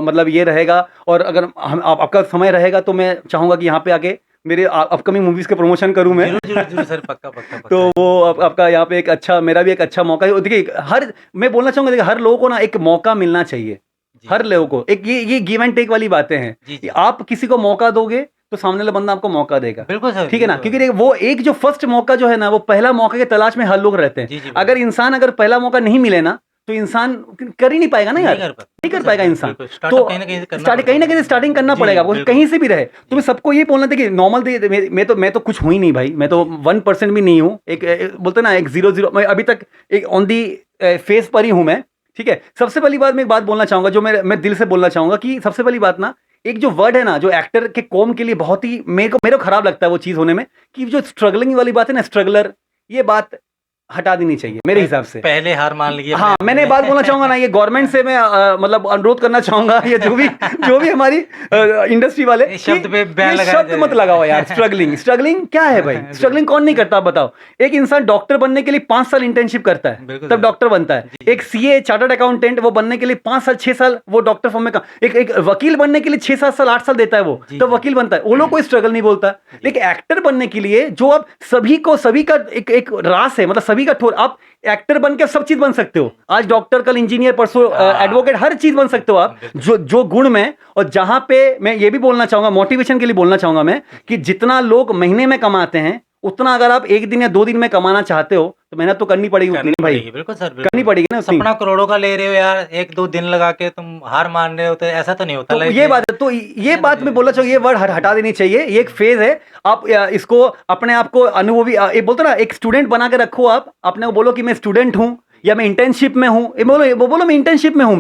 मतलब ये रहेगा और अगर आपका समय रहेगा तो मैं चाहूँगा कि यहाँ पे आके मेरे अपकमिंग मूवीज़ के प्रमोशन करूँ मैं। जरूर सर, पक्का पक्का तो पक्का। वो आपका यहाँ पे एक अच्छा, मेरा भी एक अच्छा मौका है। देखिए मैं बोलना चाहूँगा, देखिए हर लोगों को ना एक मौका मिलना चाहिए। जी, हर लोगों को एक ये गिव एंड टेक वाली बातें हैं जी, कि जी। आप किसी को मौका दोगे तो सामने वाला बंदा आपको मौका देगा। बिल्कुल सर, ठीक है ना, बिल्कुल। क्योंकि देखिए वो एक जो फर्स्ट मौका जो है ना, वो पहला मौके की तलाश में हर लोग रहते हैं। जी, जी, बिल्कुल। अगर पहला मौका नहीं मिले ना तो इंसान कर ही नहीं पाएगा ना यार, नहीं कर पाता। नहीं कर बिल्कुल सर, पाएगा बिल्कुल, इंसान। बिल्कुल। तो स्टार्टअप कहीं न कहीं से करना कहीं ना पड़ता कहीं है। स्टार्टिंग करना जी, पड़ेगा आपको, बिल्कुल। कहीं से भी रहे। तो मैं सबको ये बोलना था कि नॉर्मल मैं तो कुछ हूँ ही नहीं भाई, मैं तो 1% भी नहीं हूँ। बोलते ना एक 0 मैं अभी तक एक ऑन दी फेस पर ही हूँ मैं। ठीक है, सबसे पहली बात मैं एक बात बोलना चाहूंगा, जो मैं दिल से बोलना चाहूंगा कि सबसे पहली बात ना, एक जो वर्ड है ना, जो एक्टर के कॉम के लिए बहुत ही मेरे को खराब लगता है वो चीज होने में, कि जो स्ट्रगलिंग वाली बात है ना, स्ट्रगलर, ये बात हटा देनी चाहिए मेरे हिसाब से। पहले हार मान ली अपने हाँ, आप मैंने में। बात बोलना चाहूंगा ना, ये गवर्नमेंट से मैं मतलब अनुरोध करना चाहूंगा, ये जो भी हमारी इंडस्ट्री वाले, इस शब्द पे बैन ये लगाया शब्द जाए। मत लगाओ यार। स्ट्रगलिंग क्या है भाई? स्ट्रगलिंग कौन नहीं करता बताओ? एक इंसान डॉक्टर बनने के लिए 5 साल इंटर्नशिप करता है, बिल्कुल तब सर। डॉक्टर बनता है। जी, एक सीए चार्टर्ड अकाउंटेंट वो बनने के लिए 5 साल 6 साल वो डॉक्टर फॉर्म में एक वकील बनने के लिए 6 7 साल 8 साल देता है वो, जी, तब जी। वकील बनता है। वो लोग कोई स्ट्रगल नहीं बोलता। लेकिन एक्टर बनने के लिए जो अब सभी का एक रास है, मतलब सभी का ठोर, आप एक्टर बन के सब चीज बन सकते हो। आज डॉक्टर, कल इंजीनियर, परसों एडवोकेट, हर चीज बन सकते हो आप, जो गुण में। और जहां पे मैं ये भी बोलना चाहूंगा, मोटिवेशन के लिए बोलना चाहूंगा मैं, कि जितना लोग महीने में कमाते हैं, उतना अगर आप 1 दिन या 2 दिन में कमाना चाहते हो तो मेहनत तो करनी पड़ेगी उतनी भाई। बिल्कुल सर, करनी बिल्कुल। पड़ेगी ना उतनी। सपना करोड़ों का ले रहे हो यार, 1-2 दिन लगा के तुम हार मान रहे हो, तो ऐसा तो नहीं होता तो लाइफ ये में। बात है, तो ये बात मैं बोलना चाहूंगा, ये वर्ड हटा देनी चाहिए। ये एक फेज है। आप इसको अपने आप को अनुभवी, ये बोलते ना, एक स्टूडेंट बना के रखो। आप अपने को बोलो कि मैं स्टूडेंट हूं या मैं इंटर्नशिप में हूं। ये बोलो मैं इंटर्नशिप में हूं,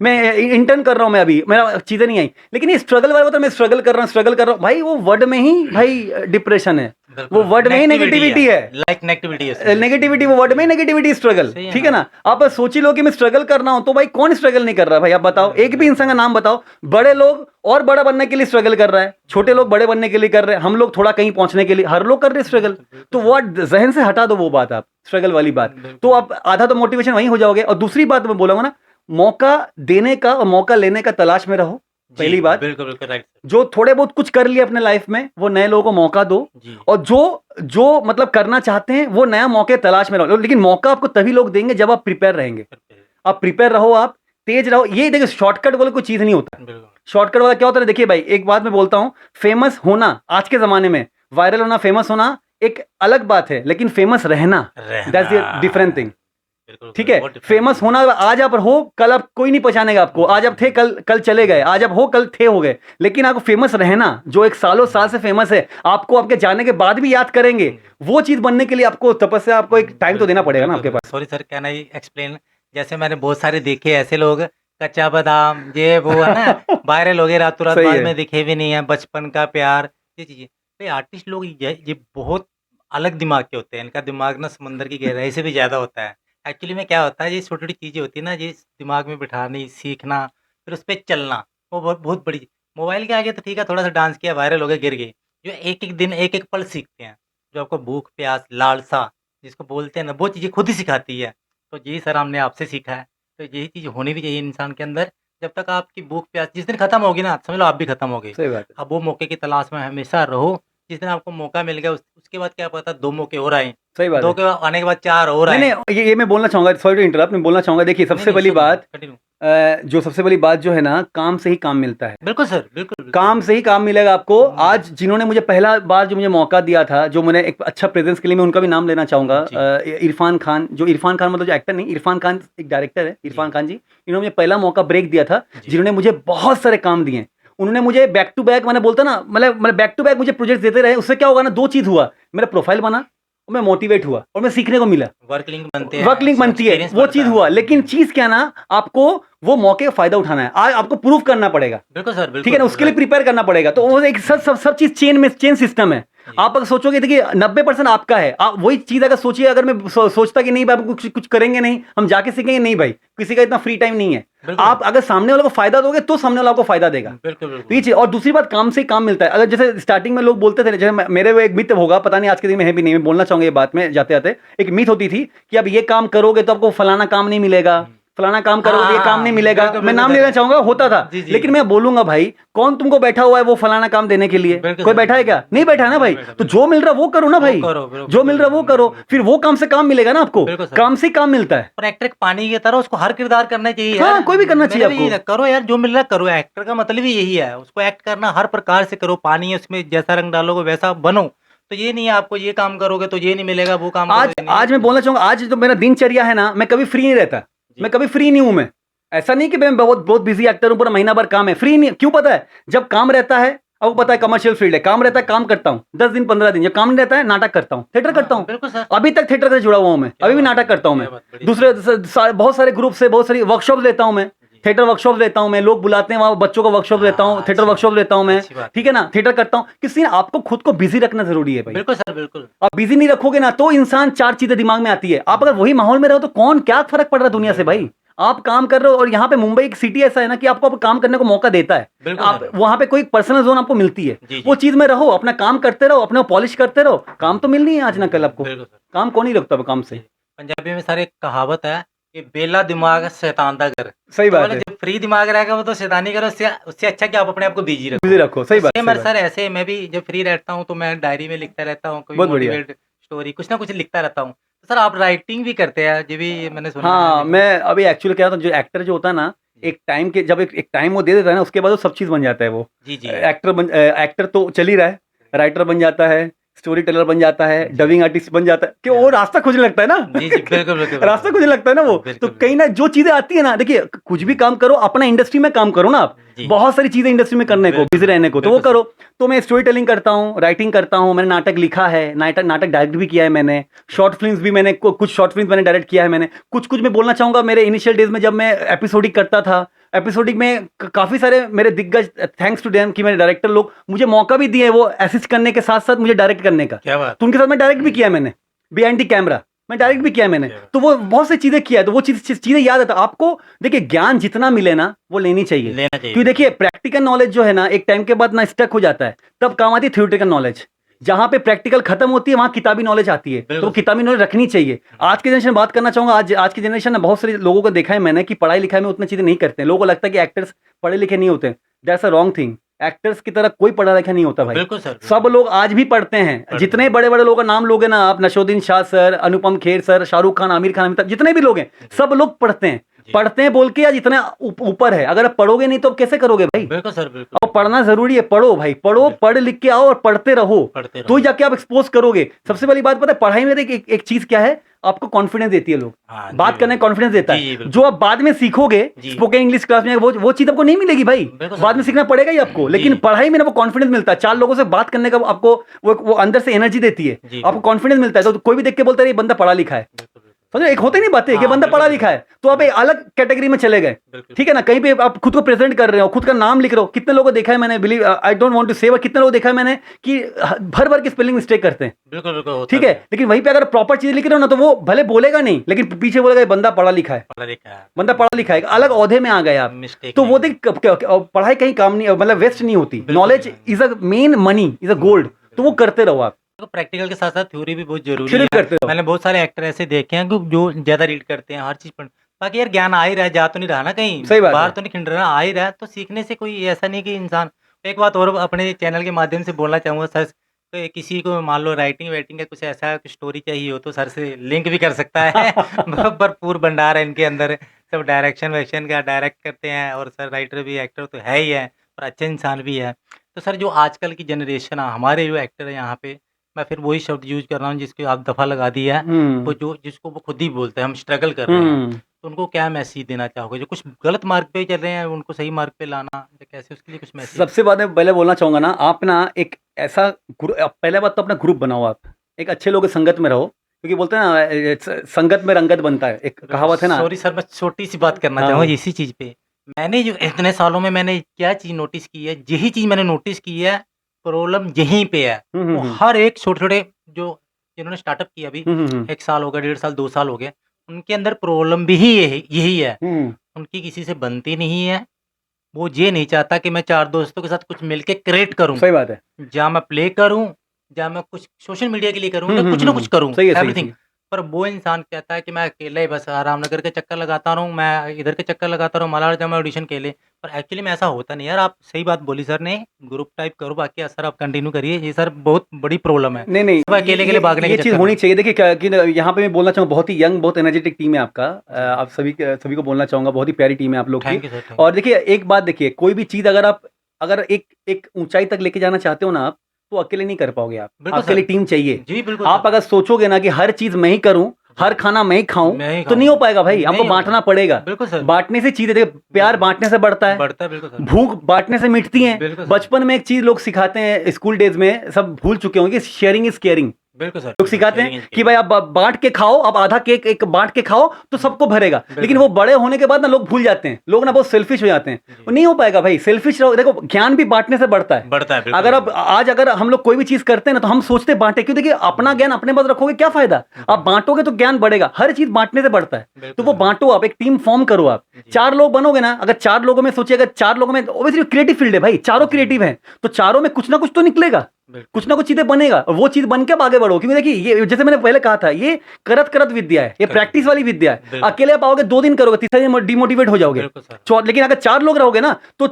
मैं इंटर्न कर रहा हूं, मैं अभी मेरा चीजें नहीं आई। लेकिन ये स्ट्रगल वाला, मैं स्ट्रगल कर रहा हूं भाई, वो वर्ड में ही भाई डिप्रेशन है, वो वर्ड में ही नेगेटिविटी है। लाइक नेगेटिविटी है। नेगेटिविटी, वो वर्ड में नेगेटिविटी, स्ट्रगल। सही है ठीक है ना? आप बस सोच ही लो कि मैं स्ट्रगल कर रहा हूं, तो भाई कौन स्ट्रगल नहीं कर रहा है भाई? आप बताओ, एक भी इंसान का नाम बताओ। बड़े लोग और बड़ा बनने के लिए स्ट्रगल कर रहा है, छोटे लोग बड़े बनने के लिए कर रहे हैं, हम लोग थोड़ा कहीं पहुंचने के लिए, हर लोग कर रहे हैं स्ट्रगल। तो वो जहन से हटा दो वो बात, आप स्ट्रगल वाली बात, तो आप आधा तो मोटिवेशन वहीं हो जाओगे। और दूसरी बात मैं बोलूंगा ना, मौका देने का और मौका लेने का तलाश में रहो। पहली बात, बिल्कुल बिल्कुल राइट। जो थोड़े बहुत कुछ कर लिए अपने लाइफ में, वो नए लोगों को मौका दो। जी। और जो मतलब करना चाहते हैं, वो नया मौके तलाश में रहो। लेकिन मौका आपको तभी लोग देंगे जब आप प्रिपेयर रहेंगे। आप प्रिपेयर रहो, आप तेज रहो। ये देखिए, शॉर्टकट वाला कोई चीज नहीं होता। शॉर्टकट वाला क्या होता है? देखिए भाई, एक बात मैं बोलता हूं, फेमस होना आज के जमाने में, वायरल होना, फेमस होना एक अलग बात है, लेकिन फेमस रहना, दैट्स द डिफरेंट थिंग। ठीक है, फेमस होना, आज आप हो, कल आप कोई नहीं पहचानेगा आपको। आज आप थे, कल चले गए। आज आप हो, कल थे, हो गए। लेकिन आपको फेमस रहना, जो एक सालों साल से फेमस है, आपको आपके जाने के बाद भी याद करेंगे, वो चीज बनने के लिए आपको तपस्या, आपको एक टाइम तो देना पड़ेगा ना आपके पास। Sorry sir, can I explain? जैसे मैंने बहुत सारे देखे ऐसे लोग, कच्चा बादाम, ये वो है ना, वायरल हो गए, रातों रात, सही बाद है। में दिखे भी नहीं है, बचपन का प्यार, ये चीजें। भाई आर्टिस्ट लोग ये बहुत अलग दिमाग के होते हैं। इनका दिमाग ना समंदर की गहराई से भी ज्यादा होता है। एक्चुअली में क्या होता है, ये छोटी छोटी चीजें होती है ना, ये दिमाग में बिठानी, सीखना, फिर उस पर चलना, वो बहुत बहुत बड़ी। मोबाइल के आगे तो ठीक है, थोड़ा सा डांस किया, वायरल हो गया, गिर गए। जो एक एक दिन, एक एक पल सीखते हैं, जो आपको भूख प्यास लालसा जिसको बोलते हैं ना, वो चीजें खुद ही सिखाती है। तो यही सर हमने आपसे सीखा है। तो यही चीज होनी भी चाहिए इंसान के अंदर। जब तक आपकी भूख प्यास जिस दिन खत्म होगी ना, समझ लो आप भी खत्म हो गए। सही बात है। अब वो मौके की तलाश में हमेशा रहो। जिस दिन आपको मौका मिल गया, उसके बाद क्या पता 2 मौके और आए, सही बात 2 है। के आने के बाद 4 और आए। नहीं, ये मैं बोलना चाहूंगा, सॉरी टू इंटरप्ट, मैं बोलना चाहूंगा। देखिए, सबसे पहली बात, जो सबसे बड़ी बात जो है ना, काम से ही काम मिलता है। बिल्कुल सर, बिल्कुल काम से ही काम मिलेगा आपको। आज जिन्होंने मुझे पहला बार जो मुझे मौका दिया था, जो मैंने एक अच्छा प्रेजेंस के लिए, मैं उनका भी नाम लेना चाहूंगा। इरफान खान, इरफान खान मतलब जो एक्टर नहीं, इरफान खान एक डायरेक्टर है, इरफान खान जी। इन्होंने मुझे पहला मौका ब्रेक दिया था, जिन्होंने मुझे बहुत सारे काम दिए। उन्होंने मुझे बैक टू बैक, मैंने बोलता ना, मतलब बैक टू बैक मुझे प्रोजेक्ट देते रहे। उससे क्या होगा ना, 2 चीज हुआ, मेरा प्रोफाइल बना और मैं मोटिवेट हुआ और मैं सीखने को मिला। वर्क लिंक बनते हैं, वर्क लिंक बनती है, वो चीज हुआ। लेकिन चीज क्या ना, आपको वो मौके का फायदा उठाना है। आज आपको प्रूव करना पड़ेगा। बिल्कुल सर, बिल्कुल। ठीक है ना, उसके लिए प्रिपेयर करना पड़ेगा। तो वो एक सब चीज चेन सिस्टम है। आप अगर सोचोगे, देखिए 90% आपका है। आप वही चीज अगर सोचिए, अगर मैं सोचता कि नहीं भाई कुछ करेंगे नहीं, हम जाके सीखेंगे नहीं, भाई किसी का इतना फ्री टाइम नहीं है। आप अगर सामने वाले को फायदा दोगे तो सामने वाला आपको फायदा देगा। बिल्कुल। और दूसरी बात, काम से ही काम मिलता है। अगर जैसे स्टार्टिंग में लोग बोलते थे, जैसे मेरे वो एक मिथ होगा, पता नहीं आज के दिन में है भी नहीं, मैं बोलना चाहूंगा ये बात में जाते जाते, एक मिथ होती थी कि अब ये काम करोगे तो आपको फलाना काम नहीं मिलेगा, फलाना काम करोगे ये हाँ, काम नहीं मिलेगा, बिल्कुल, मैं नाम बिल्कुल, लेना चाहूंगा, होता था। जी, जी। लेकिन मैं बोलूंगा भाई कौन तुमको बैठा हुआ है वो फलाना काम देने के लिए? बिल्कुल कोई सर, बैठा है क्या? नहीं बैठा है ना भाई। बिल्कुल, तो जो मिल रहा है वो करो ना वो भाई, करो, बिल्कुल, जो मिल रहा है वो करो, फिर वो काम से काम मिलेगा ना आपको, बिल्कुल सर। काम से काम मिलता है। और एक्टर पानी की तरह उसको हर किरदार करना चाहिए हाँ, यार। कोई भी करना चाहिए मेरा भी यही आपको। था, करो यार जो मिल रहा है करो। एक्टर का मतलब ही यही है, उसको एक्ट करना हर प्रकार से करो। पानी है उसमें जैसा रंग डालोगे वैसा बनो। तो ये नहीं है आपको ये काम करोगे तो ये नहीं मिलेगा, वो काम आज करोगे नहीं। आज मैं बोलना चाहूंगा, आज जो मेरा दिनचर्या है ना, मैं कभी फ्री नहीं रहता। जी। मैं कभी फ्री नहीं हूं। मैं ऐसा नहीं कि मैं बहुत बहुत बिजी एक्टर हूं, पूरा महीना भर काम है, फ्री नहीं। क्यों पता है? जब काम रहता है, अब पता है कमर्शियल फील्ड है, काम रहता है काम करता हूं 10 दिन 15 दिन। जब काम नहीं रहता है नाटक करता हूं, थिएटर करता हूं। बिल्कुल सर। अभी तक थिएटर से जुड़ा हुआ हूं मैं, क्या अभी भी बात नाटक है, करता हूं मैं। क्या बात, बड़ी दूसरे बहुत सारे ग्रुप से बहुत सारी वर्कशॉप लेता हूं मैं, थिएटर वर्कशॉप लेता हूं मैं, लोग बुलाते हैं वहां बच्चों को वर्कशॉप लेता हूं, थिएटर अच्छी वर्कशॉप लेता हूं मैं। अच्छी बात। ठीक है ना, थिएटर करता हूं। किसी आपको खुद को बिजी रखना जरूरी है भाई। बिल्कुल सर, बिल्कुल। आप बिजी नहीं रखोगे ना तो इंसान चार चीजें दिमाग में आती है। आप अगर वही माहौल में रहो तो कौन क्या फर्क पड़ रहा है दुनिया से भाई? आप काम कर रहे हो, और यहाँ पे मुंबई एक सिटी ऐसा है ना कि आपको काम करने को मौका देता है। बिल्कुल आप सर। वहां पे कोई पर्सनल जोन आपको मिलती है, जी, जी। वो चीज में रहो, अपना काम करते रहो, अपने पॉलिश करते रहो, काम तो मिलनी है आज ना कल आपको। बिल्कुल सर। काम कौन ही रखता है काम से? पंजाबी में सर एक कहावत है कि बेला दिमाग शैतान दा घर। सही तो बात बोले है, जो फ्री दिमाग रहेगा वो तो शैतानी करो, उससे उससे अच्छा कि आप अपने आप को बिजी रखो। बिजी रखो। सही बात, सेम सही है बात। सर, ऐसे मैं भी जब फ्री रहता हूँ तो मैं डायरी में लिखता रहता हूँ, कोई बहुत बढ़िया। मोटिवेट स्टोरी कुछ ना कुछ लिखता रहता हूँ। तो सर आप राइटिंग भी करते हैं, ये भी मैंने सुना है हाँ, लेकिन। मैं अभी एक्चुअली क्या होता है, जो एक्टर जो होता है ना, एक टाइम के जब एक टाइम वो दे देता है ना, उसके बाद वो सब चीज बन जाता है। वो जी, जी। एक्टर तो चल ही रहा है, राइटर बन जाता है, स्टोरी टेलर बन जाता है, डबिंग आर्टिस्ट बन जाता है, क्यों? वो रास्ता खोजने लगता है ना। जी, जी, बिल्कुल, बिल्कुल। रास्ता खोजने लगता है ना वो। बिल्कुल, तो कहीं ना जो चीजें आती है ना, देखिए कुछ भी काम करो, अपना इंडस्ट्री में काम करो ना आप। जी। बहुत सारी चीजें इंडस्ट्री में करने को, बिल्कुल, बिजी रहने को, तो वो बिल्कुल करो। तो मैं स्टोरी टेलिंग करता हूँ, राइटिंग करता हूँ, मैंने नाटक लिखा है, नाटक डायरेक्ट भी किया है मैंने, शॉर्ट फिल्म्स भी मैंने कुछ शॉर्ट फिल्म्स मैंने डायरेक्ट किया है मैंने। कुछ मैं बोलना चाहूंगा, मेरे इनिशियल डेज में जब मैं एपिसोडिक करता था, एपिसोडिक में काफी सारे मेरे दिग्गज, थैंक्स टू देम कि मेरे डायरेक्टर लोग मुझे मौका भी दिए वो असिस्ट करने के साथ साथ मुझे डायरेक्ट करने का। क्या बात। तो उनके साथ मैं डायरेक्ट भी किया है मैंने, बिहाइंड द कैमरा मैं डायरेक्ट भी किया है मैंने। क्या बात। तो वो बहुत सी चीजें किया है, तो वो चीजें याद आता आपको। देखिए ज्ञान जितना मिले ना वो लेनी चाहिए, लेना चाहिए। क्योंकि देखिए प्रैक्टिकल नॉलेज जो है ना एक टाइम के बाद ना स्टक हो जाता है, तब काम आती है थ्योरेटिकल नॉलेज। जहां पे प्रैक्टिकल खत्म होती है वहां किताबी नॉलेज आती है, तो बिल्कुल। वो किताबी नॉलेज रखनी चाहिए। आज के जनरेशन बात करना चाहूंगा, आज की जनरेशन ने बहुत सारे लोगों को देखा है मैंने कि पढ़ाई लिखाई में उतना चीजें नहीं करते हैं। लोगों को लगता है कि एक्टर्स पढ़े लिखे नहीं होते, that's a wrong thing. Actors की तरह कोई पढ़ा लिखा नहीं होता भाई। बिल्कुल सर, बिल्कुल। सब लोग आज भी पढ़ते हैं। जितने बड़े बड़े लोगों का नाम लोगे ना आप, नशोद्दीन शाह सर, अनुपम खेर सर, शाहरुख खान, आमिर खान, अमिताभ, जितने भी लोग हैं सब लोग पढ़ते हैं। पढ़ते हैं बोल के आज इतना ऊपर है, अगर आप पढ़ोगे नहीं तो आप कैसे करोगे भाई? बिल्कुल सर, बिल्कुल। और पढ़ना जरूरी है, पढ़ो भाई, पढ़ो, पढ़ लिख के आओ और पढ़ते रहो, पढ़ते रहो। तो ही जाके आप एक्सपोज करोगे। सबसे पहली बात पता है पढ़ाई में एक चीज क्या है, आपको कॉन्फिडेंस देती है। लोग हाँ, जी, बात करने का कॉन्फिडेंस देता जी, जी, है, बिल्कुल। जो आप बाद में सीखोगे जी। स्पोकन इंग्लिश क्लास में, वो चीज आपको नहीं मिलेगी भाई। बिल्कुल बाद में सर। सीखना पड़ेगा ही आपको, लेकिन जी। पढ़ाई में ना वो कॉन्फिडेंस मिलता है। चार लोगों से बात करने का आपको वो अंदर से एनर्जी देती है, जी। आपको कॉन्फिडेंस मिलता है। तो कोई भी देख के बोलता है ये बंदा पढ़ा लिखा है, बिल्कुल, बिल्कुल। समझो। एक होते नहीं बातें कि हाँ, बंदा बिल्कुल, पढ़ा लिखा है, तो आप एक अलग कैटेगरी में चले गए। बिल्कुल। ठीक है ना, कहीं पे आप खुद को प्रेजेंट कर रहे हो, खुद का नाम लिख रहे हो। कितने लोगों को देखा है मैंने, believe I don't want to say, कितने लोगों को देखा है मैंने कि भर भर के स्पेलिंग मिस्टेक करते हैं। बिल्कुल, बिल्कुल होता ठीक है, लेकिन वहीं पे अगर प्रॉपर चीज लिख रहे हो ना, तो वो भले बोलेगा नहीं, लेकिन पीछे बोलेगा ये बंदा पढ़ा लिखा है, पढ़ा लिखा है। बंदा पढ़ा लिखा है, अलग औहदे में आ गए आप। मिस्टेक तो नहीं वो देख पढ़ाई कहीं काम नहीं, मतलब वेस्ट नहीं होती। बिल्कुल, नॉलेज बिल्कुल। Is a main, money is a gold. तो वो करते रहो आप, तो प्रैक्टिकल के साथ साथ थ्योरी भी बहुत जरूरी शुरू है। करते रहो। मैंने बहुत सारे एक्टर ऐसे देखे हैं कि जो ज्यादा रीड करते हैं हर चीज पर। बाकी यार ज्ञान आ ही रहा है, जा तो नहीं रहा ना कहीं, सही बात बाहर है। तो नहीं खिंड रहा, आ ही रहा है, तो सीखने से कोई ऐसा नहीं कि इंसान। एक बात और अपने चैनल के माध्यम से बोलना चाहूंगा सर, तो किसी को मान लो राइटिंग वाइटिंग का कुछ ऐसा कुछ स्टोरी चाहिए हो तो सर से लिंक भी कर सकता है। भरपूर भंडार है इनके अंदर, सब डायरेक्शन वैक्शन का डायरेक्ट करते हैं, और सर राइटर भी, एक्टर तो है ही है, और अच्छे इंसान भी है। तो सर जो आजकल की जनरेशन है, हमारे जो एक्टर है यहाँ पे, मैं फिर वही शब्द यूज कर रहा हूँ जिसको आप दफा लगा दी है, वो जो जिसको वो खुद ही बोलते हैं हम स्ट्रगल कर रहे हैं, तो उनको क्या मैसेज देना चाहोगे? जो कुछ गलत मार्ग पे चल रहे हैं उनको सही मार्ग पे लाना, या कैसे, उसके लिए कुछ मैसेज? सबसे बाद में पहले बोलना चाहूंगा ना, आप ना एक ऐसा पहले बात तो अपना ग्रुप बनाओ, आप एक अच्छे लोगों की संगत में रहो, क्योंकि बोलते हैं ना संगत में रंगत बनता है, एक कहावत है ना। सॉरी सर, मैं छोटी सी बात करना हाँ। चाहूँगा इसी चीज पे। मैंने जो इतने सालों में मैंने क्या चीज नोटिस की है, यही चीज मैंने नोटिस की है, प्रॉब्लम यहीं पे है। वो हर एक छोटे छोटे जो जिन्होंने स्टार्टअप किया अभी 1 साल हो गया, 1.5 साल, 2 साल हो गए, उनके अंदर प्रॉब्लम भी यही है। उनकी किसी से बनती नहीं है। वो ये नहीं चाहता कि मैं 4 दोस्तों के साथ कुछ मिलके क्रिएट करूँ, सही बात है। जहाँ मैं प्ले करूँ, जहाँ मैं कुछ सोशल मीडिया के लिए करूँ, या कुछ ना कुछ करूँ, सही है, सही है, एवरीथिंग। सही है। पर वो इंसान कहता है कि मैं अकेले ही बस रामनगर के चक्कर लगाता रहूँ, मैं इधर के चक्कर लगाता रहूँ, मलाड जाऊँ मैं ऑडिशन के लिए। पर एक्चुअली में ऐसा होता नहीं यार, आप सही बात बोली सर ने, ग्रुप टाइप करो, बाकी सर आप कंटिन्यू करिए, ये सर बहुत बड़ी प्रॉब्लम है। नहीं नहीं, सब अकेले के लिए भागने ये के चीज चक्कर होनी में। चाहिए। देखिए कि यहाँ पे मैं बोलना चाहूँगा, बहुत ही यंग, बहुत एनर्जेटिक टीम है आपका। आप सभी को बोलना चाहूंगा, बहुत ही प्यारी टीम है आप लोग की। थैंक यू सर, थैंक और देखिए एक बात, देखिए कोई भी चीज अगर आप अगर एक एक ऊंचाई तक लेके जाना चाहते हो ना आप, तो अकेले नहीं कर पाओगे आप, बिल्कुल आपके लिए सर। टीम चाहिए। जी बिल्कुल आप सर। अगर सोचोगे ना कि हर चीज मैं ही करूं, हर खाना मैं ही खाऊं, मैं ही तो नहीं हो खाऊंगा, पाएगा भाई, हमको नहीं होगा। बांटना पड़ेगा। बिल्कुल सर। बांटने से चीजें, देखिए प्यार बांटने से बढ़ता है, बढ़ता है, बिल्कुल सर। भूख बांटने से मिटती है। बिल्कुल सर। बचपन में एक चीज लोग सिखाते हैं स्कूल डेज में, सब भूल चुके होंगे, शेयरिंग इज केयरिंग। बिल्कुल सर। लोग सिखाते शेयरिंग हैं इज कि केयरिंग। भाई आप बांट के खाओ, आप आधा केक एक बांट के खाओ तो सबको भरेगा। लेकिन बिल्कुल। वो बड़े होने के बाद ना लोग भूल जाते हैं, लोग ना बहुत सेल्फिश हो जाते हैं। जी। वो नहीं हो पाएगा भाई, सेल्फिश रहो। देखो ज्ञान भी बांटने से बढ़ता है। बढ़ता है, बिल्कुल। अगर आप आज अगर हम लोग कोई भी चीज करते हैं ना, तो हम सोचते बांटे, क्यों? देखिए अपना ज्ञान अपने पास रखोगे क्या फायदा, आप बांटोगे तो ज्ञान बढ़ेगा। हर चीज बांटने से बढ़ता है। तो बिल्कुल वो सर। बांटो, आप एक टीम फॉर्म करो। आप जी। 4 लोग बनोगे ना, अगर 4 लोगों में सोचिए, अगर 4 लोगों में, ऑब्वियसली क्रिएटिव फील्ड है भाई, चारों क्रिएटिव हैं, तो चारों में कुछ ना कुछ तो निकलेगा, बिल्कुल। कुछ ना कुछ चीजें बनेगा, और वो चीज बन के आप आगे बढ़ो। क्योंकि देखिए ये जैसे मैंने पहले कहा था, ये करत करत विद्या है, ये प्रैक्टिस वाली विद्या है। बिल्कुल। अकेले आप आओगे 2 दिन करोगे, तीसरे दिन डिमोटिवेट हो जाओगे। बिल्कुल सर। लेकिन अगर 4 लोग रहोगे ना, तो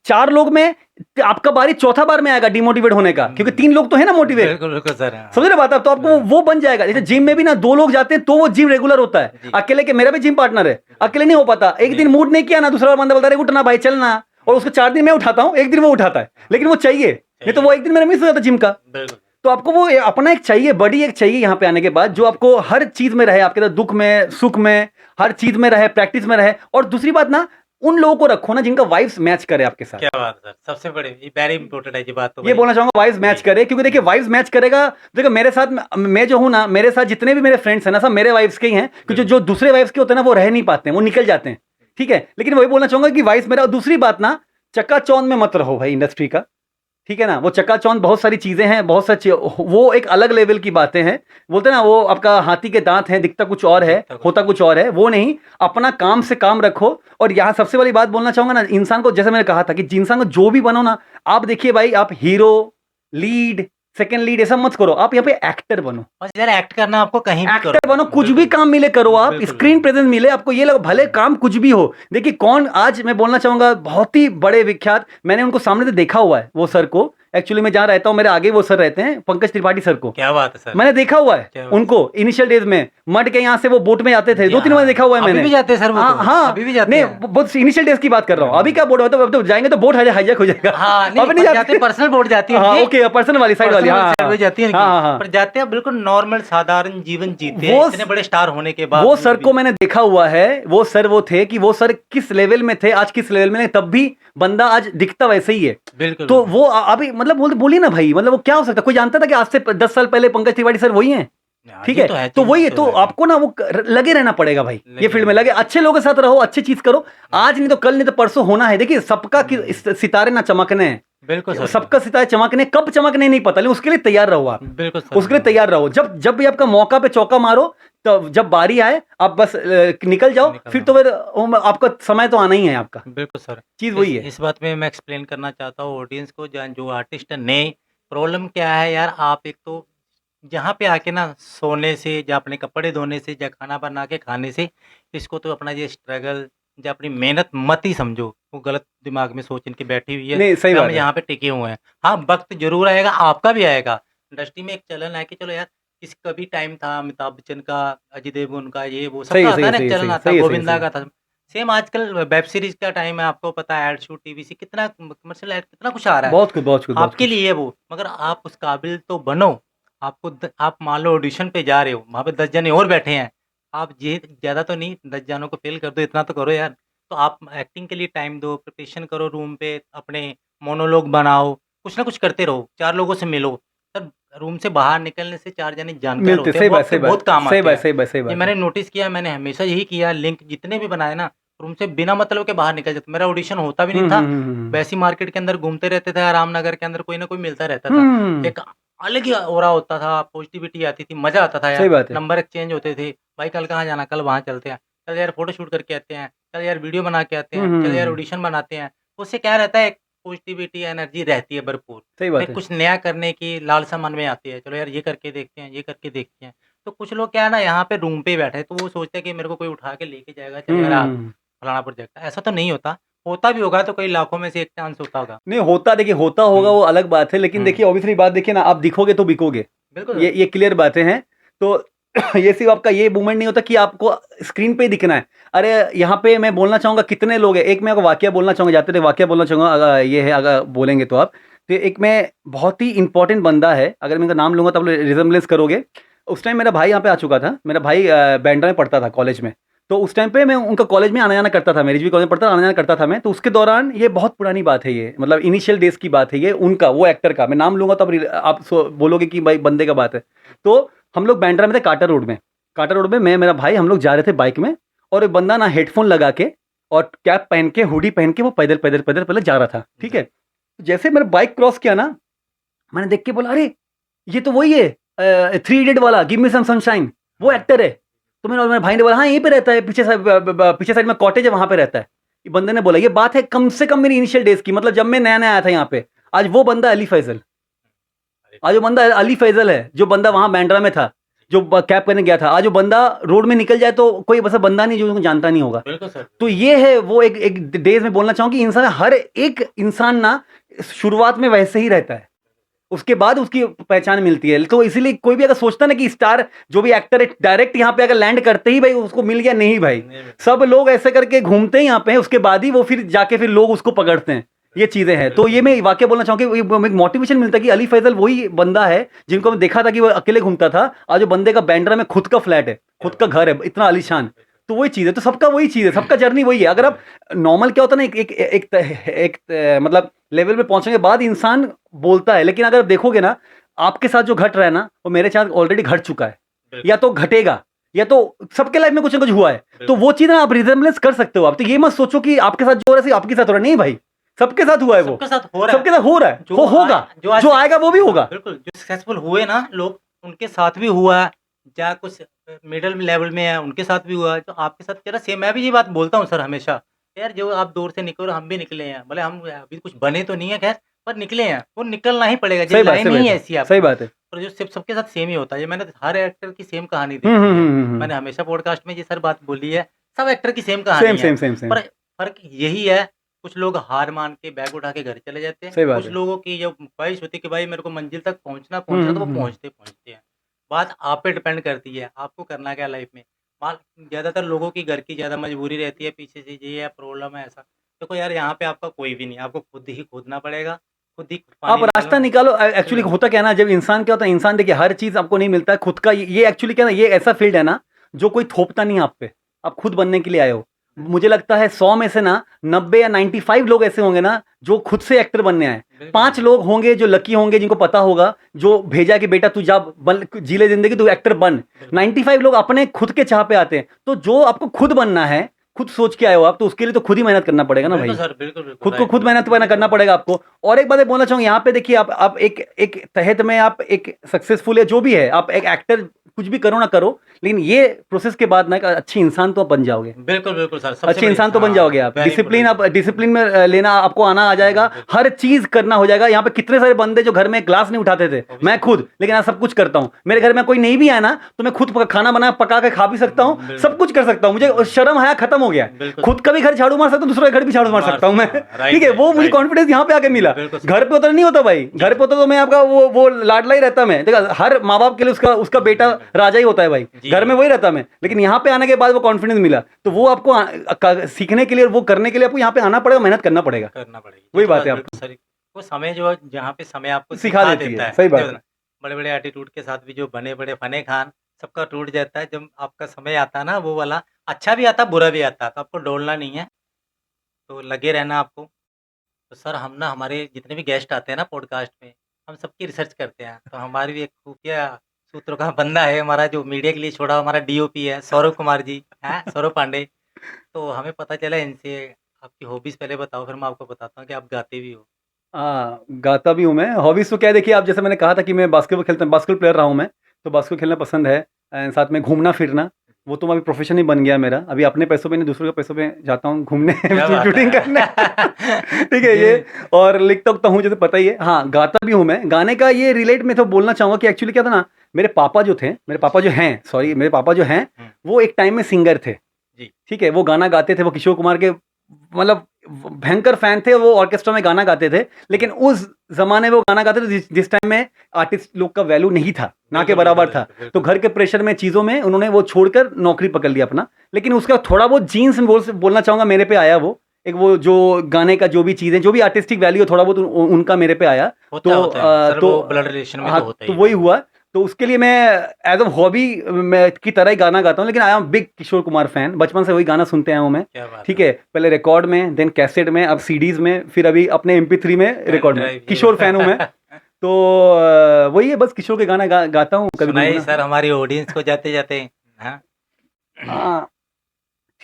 4 लोग में आपका बारी चौथा बार में आएगा डिमोटिवेट होने का, क्योंकि 3 लोग तो है ना मोटिवेट। बिल्कुल बिल्कुल सर। हाँ। समझ रहे बात आप? तो आपको वो बन जाएगा। जैसे जिम में भी ना 2 लोग जाते हैं तो वो जिम रेगुलर होता है। जी। अकेले के, मेरा भी जिम पार्टनर है, अकेले नहीं हो पाता। एक नहीं। दिन मूड नहीं किया ना, दूसरा बंदा बोलता है उठना भाई चलना, और उसको 4 दिन मैं उठाता हूँ, एक दिन वो उठाता है, लेकिन वो चाहिए, नहीं तो वो एक दिन मेरा मिस हो जाता जिम का। बिल्कुल। तो आपको वो अपना एक चाहिए, बड़ी एक चाहिए यहाँ पे आने के बाद, जो आपको हर चीज में रहे, आपके दुख में सुख में हर चीज में रहे, प्रैक्टिस में रहे। और दूसरी बात ना, उन लोगों को रखो ना जिनका वाइब्स मैच करे आपके साथ। क्या बात है सर, सबसे बड़ी, ये वेरी इंपॉर्टेंट है ये बात तो ये भाई। बोलना चाहूंगा, वाइब्स मैच जी। करे, क्योंकि देखिए वाइब्स मैच करेगा। देखो मेरे साथ, मैं जो हूं ना, मेरे साथ जितने भी मेरे फ्रेंड्स हैं ना, सब मेरे वाइब्स के ही हैं। क्योंकि जो दूसरे वाइब्स के होते हैं ना, वो रह नहीं पाते हैं, वो निकल जाते हैं। ठीक है, लेकिन वही बोलना चाहूंगा कि वाइब्स मेरा। और दूसरी बात ना, चक्काचौंध में मत रहो भाई इंडस्ट्री का, ठीक है ना। वो चक्काचौंध बहुत सारी चीजें हैं, बहुत सारी वो एक अलग लेवल की बातें हैं। बोलते हैं ना, वो आपका हाथी के दांत हैं, दिखता कुछ और है, होता कुछ और है, वो नहीं। अपना काम से काम रखो। और यहाँ सबसे बड़ी बात बोलना चाहूंगा ना, इंसान को, जैसे मैंने कहा था कि इंसान को जो भी बनो ना, आप देखिए भाई, आप हीरो, लीड, सेकंड लीड ऐसा मत करो, आप यहाँ पे एक्टर बनो। बस यार एक्ट करना आपको कहीं भी एक्टर करो। बनो, कुछ भी बिल्कुल। काम मिले करो आप, बिल्कुल। स्क्रीन प्रेजेंस मिले आपको, ये लगे भले काम कुछ भी हो। देखिए कौन, आज मैं बोलना चाहूंगा, बहुत ही बड़े विख्यात, मैंने उनको सामने से देखा हुआ है, वो सर को। एक्चुअली मैं जहाँ रहता हूँ, मेरे आगे वो सर रहते हैं, पंकज त्रिपाठी सर को। क्या बात है सर। मैंने देखा हुआ है क्या बात। उनको इनिशियल डेज में, मड के यहाँ से वो बोट में जाते थे, जी, 2-3 हाँ। बार देखा हुआ है अभी मैंने। भी जाते हैं सर वो तो। हाँ, अभी भी जाते नहीं, हैं। बहुत इनिशियल डेज की बात कर रहा हूँ। अभी क्या बोट होता है, अब तो जाएंगे तो बोट हाईजैक हो जाएगा। हाँ, नहीं, अभी नहीं पर जाते, पर्सनल बोट जाती है हाँ, उनकी। ओके, पर्सनल वाली साइड वाली, पर्सनल हाँ साइड में जाती है उनकी। हाँ हाँ। पर जाते हैं बिल्कुल नॉर्मल साधारण जीवन जीते हैं, वो इतने बड़े स्टार होने के बाद। वो सर को मैंने देखा हुआ है। वो सर वो थे कि वो सर किस लेवल में थे, आज किस लेवल में नहीं, तब भी बंदा आज दिखता वैसे ही है। बिल्कुल। तो वो अभी मतलब बोलिए ना भाई, मतलब वो क्या हो सकता है? कोई जानता था कि आज से 10 साल पहले पंकज त्रिपाठी सर वही हैं? ठीक ये है, तो वही है। तो आपको ना वो लगे रहना पड़ेगा भाई, ये फील्ड में लगे, अच्छे लोगों के साथ रहो, अच्छी चीज करो। आज नहीं तो कल, नहीं तो परसों होना है। देखिए सबका सितारे ना चमकने हैं, बिल्कुल सर। सबका सितारे चमकने, कब चमकने नहीं पता, लेकिन उसके लिए तैयार रहो आप। बिल्कुल सर। उसके लिए तैयार रहो। जब भी आपका मौका पे चौका मारो, तो जब बारी आए आप बस निकल जाओ। फिर तो फिर आपका समय तो आना ही है आपका। बिल्कुल सर। चीज वही है। इस बात में मैं एक्सप्लेन करना चाहता हूँ ऑडियंस को, जो आर्टिस्ट है नए, प्रॉब्लम क्या है यार, आप एक तो जहाँ पे आके ना सोने से, या अपने कपड़े धोने से, या खाना बना के खाने से, इसको तो अपना ये स्ट्रगल या अपनी मेहनत मत ही समझो। वो गलत दिमाग में सोच इनकी बैठी हुई है। नहीं, सही हम बात है। यहाँ पे टिके हुए हैं। हाँ, वक्त जरूर आएगा, आपका भी आएगा। इंडस्ट्री में एक चलन है कि चलो यार, किस कभी टाइम था अमिताभ बच्चन का, अजय देवगन का, ये वो सही सबका है, आता सही है है, ना, सही है, चलन सही है, आता, सही है, गोविंदा सही है। का था। सेम आजकल वेब सीरीज का टाइम है, आपको पता है, एड शूट, टीवीसी, कितना कमर्शियल एड, कितना कुछ आ रहा है बहुत कुछ, बहुत कुछ, बहुत आपके कुछ। लिए वो। मगर आप उस काबिल तो बनो। आप मान लो ऑडिशन पे जा रहे हो, वहाँ पे 10 जने और बैठे हैं, आप ये ज़्यादा तो नहीं, 10 जनों को फेल कर दो, इतना तो करो यार। तो आप एक्टिंग के लिए टाइम दो, प्रिपरेशन करो, रूम पे अपने मोनोलॉग बनाओ, कुछ ना कुछ करते रहो, 4 लोगों से मिलो। सर, रूम से बाहर निकलने से 4 जने जानकार मिलते, होते सही हैं, वो बात, आपके सही बहुत बात, काम सही आते बात, हैं। सही बात, सही ये बात मैंने है। नोटिस किया, मैंने हमेशा यही किया, लिंक जितने भी बनाए ना, रूम से बिना मतलब के बाहर निकल जाते। मेरा ऑडिशन होता भी नहीं था, वैसी मार्केट के अंदर घूमते रहते थे, रामनगर के अंदर कोई ना कोई मिलता रहता था। एक अलग ही ऑरा होता था, पॉजिटिविटी आती थी, मजा आता था सही यार। बात है। नंबर एक्सचेंज होते थे, भाई कल कहाँ जाना, कल वहाँ चलते हैं, चल यार फोटो शूट करके आते हैं, चल यार वीडियो बना के आते हैं, चल यार ऑडिशन बनाते हैं। उससे क्या रहता है, पॉजिटिविटी एनर्जी रहती है भरपूर। सही बात भाई है। कुछ नया करने की लालसा मन में आती है, चलो यार ये करके देखते हैं, ये करके देखते हैं। तो कुछ लोग क्या है ना यहाँ पे रूम पे ही बैठे हैं, तो वो सोचते हैं कि मेरे को कोई उठा के लेके जाएगा, चल हुँ, यार हुँ, आज हुँ। फलाना प्रोजेक्ट है। ऐसा तो नहीं होता, होता भी होगा तो कई लाखों में से एक चांस होता होगा। नहीं होता, देखिए होता होगा हुँ, वो अलग बात है, लेकिन हुँ। देखिए ऑब्वियसली बात देखिए ना, आप दिखोगे तो बिकोगे। बिल्कुल ये सर। ये क्लियर बातें हैं। तो ये सिर्फ़ आपका ये मूवमेंट नहीं होता कि आपको स्क्रीन पे ही दिखना है। अरे यहाँ पे मैं बोलना चाहूँगा कितने लोग हैं, एक मैं आपको वाकया बोलना चाहूँगा, जाते थे वाकया बोलना चाहूँगा, ये है अगर बोलेंगे तो आप। तो एक मैं बहुत ही इम्पोर्टेंट बंदा है, अगर मैं इनका नाम लूँगा तो आप लोग रिज़ेम्बलेंस करोगे। उस टाइम मेरा भाई यहाँ पे आ चुका था। मेरा भाई बैंड्रा में पढ़ता था कॉलेज में। तो उस टाइम पे मैं उनका कॉलेज में आना-जाना करता था, मेरिज भी कॉलेज में पढ़ता था, आना-जाना करता था मैं। तो उसके दौरान ये बहुत पुरानी बात है ये, मतलब इनिशियल डेज़ की बात है ये उनका, वो एक्टर का। मैं नाम लूँगा तो आप बोलोगे कि भाई बंदे का बात है। तो हम लोग बैंड्रा में थे, काटा रोड में। काटा रोड में मैं, मेरा भाई, हम लोग जा रहे थे बाइक में, और एक बंदा ना हेडफ़ोन लगा के और कैप पहन के, हुडी पहन के वो पैदल, पैदल, पैदल, पैदल जा रहा था, ठीक जी। है? जैसे मैंने बाइक क्रॉस किया ना, मैंने देख के बोला, "अरे! ये तो वही है थ्री इडियट वाला, गिव मी सम सनशाइन, वो हाँ, एक्टर है।" तो मेरे भाई ने बोला, "हाँ, यहीं पे रहता है, पीछे साइड में कॉटेज है, वहाँ पे रहता है।" ये बंदे ने बोला, ये बात है कम से कम मेरी इनिशियल डेज़ की, मतलब जब मैं नया-नया आया था यहाँ पे। आज वो बंदा अली फैज़ल, अरे आज वो बंदा अली फैज़ल है, जो बंदा वहाँ बांद्रा में था, जो कैब करने गया था। आज वो बंदा रोड में निकल जाए तो कोई वैसा बंदा नहीं जो उसको जानता नहीं होगा। बिल्कुल सर। तो ये है वो एक एक डेज़ में बोलना चाहूँ कि इंसान, हर एक इंसान ना शुरुआत में वैसे ही रहता है। उसके बाद उसकी पहचान मिलती है। तो इसीलिए कोई भी अगर सोचता है ना कि स्टार जो भी एक्टर है डायरेक्ट यहाँ पे अगर लैंड करते ही भाई उसको मिल गया, नहीं भाई। नहीं मिलता। सब लोग ऐसे करके घूमते हैं यहाँ पे, उसके बाद ही वो फिर जाके फिर लोग उसको पकड़ते हैं। ये चीजें हैं। तो ये मैं वाकया बोलना चाहूँ कि एक मोटिवेशन मिलता है कि अली फैजल वही बंदा है जिनको मैं देखा था कि वो अकेले घूमता था। आज जो बंदे का बैंड्रा में खुद का फ्लैट है, खुद का घर है, इतना आलीशान। तो वही चीज़ है, तो सबका वही चीज़ है, सबका जर्नी वही है। अगर आप नॉर्मल क्या होता है ना, मतलब लेवल पे पहुंचने के बाद इंसान बोलता है, लेकिन अगर देखोगे ना आपके साथ जो घट रहा है ना, वो मेरे साथ ऑलरेडी घट चुका है, बिल्कुल, या तो घटेगा, या तो सबके लाइफ में कुछ ना कुछ हुआ है। तो बिल्कुल। वो चीज़ ना आप रिजेम्बलेंस कर सकते हो। आप तो ये मत सोचो कि आपके साथ जो हो रहा है सिर्फ आपके साथ हो रहा है, नहीं भाई, सबके साथ हुआ है वो, सबके साथ हो रहा है। सबके साथ हो रहा है, जो वो होगा, आज जो आएगा वो भी हाँ, होगा। बिल्कुल, जो सक्सेसफुल हुए ना लोग, उनके साथ भी हुआ है, या कुछ मिडल लेवल में है, उनके साथ भी हुआ है, तो आपके साथ तेरा सेम। मैं भी ये बात बोलता हूँ सर हमेशा, यार जो आप दौर से निकले, हम भी निकले हैं, भले हम अभी कुछ बने तो नहीं है खैर, पर निकले हैं, वो निकलना ही पड़ेगा, सही ये बात, लाइन सही ही बात है, ऐसी है सही आपकी। बात है। और जो सिर्फ सबके साथ सेम ही होता है, ये मैंने हर एक्टर की सेम कहानी हम्म, देखी है। हम्म, मैंने हमेशा पॉडकास्ट में ये सर बात बोली है, सब एक्टर की सेम सेम कहानी है, सेम सेम सेम। पर फर्क यही है, कुछ लोग हार मान के बैग उठा के घर चले जाते हैं, सही बात कुछ है। लोगों की जो ख्वाहिश होती है कि भाई मेरे को मंजिल तक पहुँचना हम्म, पहुँचना, तो वो पहुँचते हैं। बात आप पे डिपेंड करती है, आपको करना क्या है लाइफ में। मान ज़्यादातर लोगों की घर की ज़्यादा मजबूरी रहती है, पीछे से ये है, प्रॉब्लम है ऐसा। देखो यार यहाँ पे आपका कोई भी नहीं है, आपको खुद ही खोदना पड़ेगा, खुद ही आप पानी रास्ता निकालना। निकालो। एक्चुअली बिल्कुल, होता क्या है ना, जब इंसान क्या होता है, इंसान देखिए हर चीज आपको नहीं मिलता है खुद का। ये एक्चुअली क्या है ना, ये ऐसा फील्ड है ना जो कोई थोपता नहीं है आप पे, आप खुद बनने के लिए आए हो। मुझे लगता है 100 में से ना 90 या 95 लोग ऐसे होंगे ना जो खुद से एक्टर बनने आए। बिल्कुल, 5 लोग होंगे जो लकी होंगे, जिनको पता होगा, जो भेजा कि बेटा तू जा बन, जी ले जिंदगी, तू एक्टर बन। बिल्कुल। 95 लोग अपने खुद के चाह पे आते हैं। तो जो आपको खुद बनना है, खुद सोच के आए हो आप, तो उसके लिए तो खुद ही मेहनत करना पड़ेगा ना बिल्कुल भाई। सर, बिल्कुल, बिल्कुल, खुद को राइट, खुद मेहनत करना पड़ेगा आपको। और एक बात मैं बोलना चाहूँगा यहाँ पे, देखिए आप एक एक तहत में आप एक सक्सेसफुल है जो भी है, आप एक एक्टर कुछ भी करो ना करो, लेकिन ये प्रोसेस के बाद ना एक अच्छी इंसान तो आप बन जाओगे, बिल्कुल, बिल्कुल सर, सबसे अच्छे बड़ी इंसान तो बन हाँ, जाओगे आप। वेरी डिसिप्लिन, आप इंपॉर्टेंट। डिसिप्लिन में लेना आपको आना आ जाएगा, बिल्कुल, हर चीज करना हो जाएगा। यहाँ पे कितने सारे बंदे जो घर में ग्लास नहीं उठाते थे, वो भी मैं सब खुद, लेकिन आज सब कुछ करता हूँ। मेरे घर में कोई नहीं भी आया ना तो मैं खुद खाना बना पका के खा भी सकता हूँ, बिल्कुल, सब कुछ कर सकता हूँ। मुझे शर्म हया खत्म हो गया, बिल्कुल, खुद का भी घर झाड़ू मार सकता हूँ, दूसरे का घर भी झाड़ू मार मार सकता हूँ मैं। सकता हूँ, राइट, ठीक है, राइट, वो मुझे राइट। कॉन्फिडेंस यहाँ पे आके मिला। बिल्कुल सर। घर पे उतना नहीं होता भाई, घर पे होता तो मैं आपका वो लाडला ही रहता। मैं देखा, हर माँ बाप के लिए उसका उसका बेटा राजा ही होता है भाई, जी, घर में वही रहता मैं। लेकिन यहाँ पे आने के बाद वो कॉन्फिडेंस मिला, तो वो आपको सीखने के लिए, वो करने के लिए आपको यहाँ पे आना पड़ेगा, मेहनत करना पड़ेगा। करना पड़ेगी। ये वही तो बात बात है बिल्कुल सही। वो समय जो है, जहाँ पे समय आपको सिखा सिखा देती देता है, है, सही बात जो है। बड़े-बड़े एटीट्यूड के साथ भी जो बने-बड़े फने खान, सबका टूट जाता है जब आपका समय आता है ना वो वाला। अच्छा भी आता है, बुरा भी आता है, तो आपको डोलना नहीं है, तो लगे रहना आपको। तो सर हम ना, हमारे जितने भी गेस्ट आते हैं ना पॉडकास्ट में, हम सबकी रिसर्च करते हैं। तो हमारी भी एक खुफिया सूत्रों का बंदा है हमारा, जो मीडिया के लिए छोड़ा, हमारा डीओपी है सौरभ कुमार जी, हैं सौरभ पांडे। तो हमें पता चला इनसे, आपकी हॉबीज़ पहले बताओ, फिर मैं आपको बताता हूँ कि आप गाते भी हो। हाँ, गाता भी हूँ मैं। हॉबीज़ तो क्या है, देखिए आप जैसे मैंने कहा था कि मैं बास्केटबॉल खेलता हूँ, बास्केटबॉल प्लेयर रहा हूँ मैं, तो बास्केटबॉल खेलना पसंद है। साथ में घूमना-फिरना, वो तो अभी प्रोफेशन ही बन गया मेरा। अभी अपने पैसों पे नहीं, दूसरों के पैसों पे जाता हूँ घूमने, क्या बात शूटिंग है। करने। ठीक है ये। और लिखता उखता हूँ, जैसे पता ही है। हाँ, गाता भी हूँ मैं। गाने का ये रिलेट मैं तो बोलना चाहूँगा कि एक्चुअली क्या था ना, मेरे पापा जो हैं, सॉरी, मेरे पापा जो हैं, वो एक टाइम में सिंगर थे। जी। ठीक है, वो गाना गाते थे, वो किशोर कुमार के मतलब भयंकर फैन थे, वो ऑर्केस्ट्रा में गाना गाते थे। लेकिन उस जमाने में वो गाना गाते थे जिस टाइम में आर्टिस्ट लोग का वैल्यू नहीं था, ना के बिल्कुल, बराबर बिल्कुल, था। बिल्कुल, तो घर के प्रेशर में, चीज़ों में उन्होंने वो छोड़कर नौकरी पकड़ लिया अपना। लेकिन उसका थोड़ा बहुत जीन्स में बोलना चाहूँगा, मेरे पे आया वो। एक वो जो गाने का जो भी चीज़ें, जो भी आर्टिस्टिक वैल्यू है, थोड़ा बहुत उनका मेरे पे आया। होता है, होता है। सर वो ब्लड रिलेशन में हाँ, तो होता ही तो है। वही हुआ। तो उसके लिए मैं एज अ हॉबी मैं की तरह ही गाना गाता हूँ। लेकिन I am big Kishore Kumar fan, बचपन से वही गाना सुनते आया हूँ मैं। क्या बात ठीक है, पहले रिकॉर्ड में, देन कैसेट में, अब सीडीज में, फिर अभी अपने MP3 में, रिकॉर्ड में। ड्राइव किशोर फैन हूँ मैं। तो वही है, बस किशोर के गाना गाता हूँ कभी सुनाइए गुनगुना। सर हमारी ऑडियंस को जाते-जाते। हाँ। हाँ,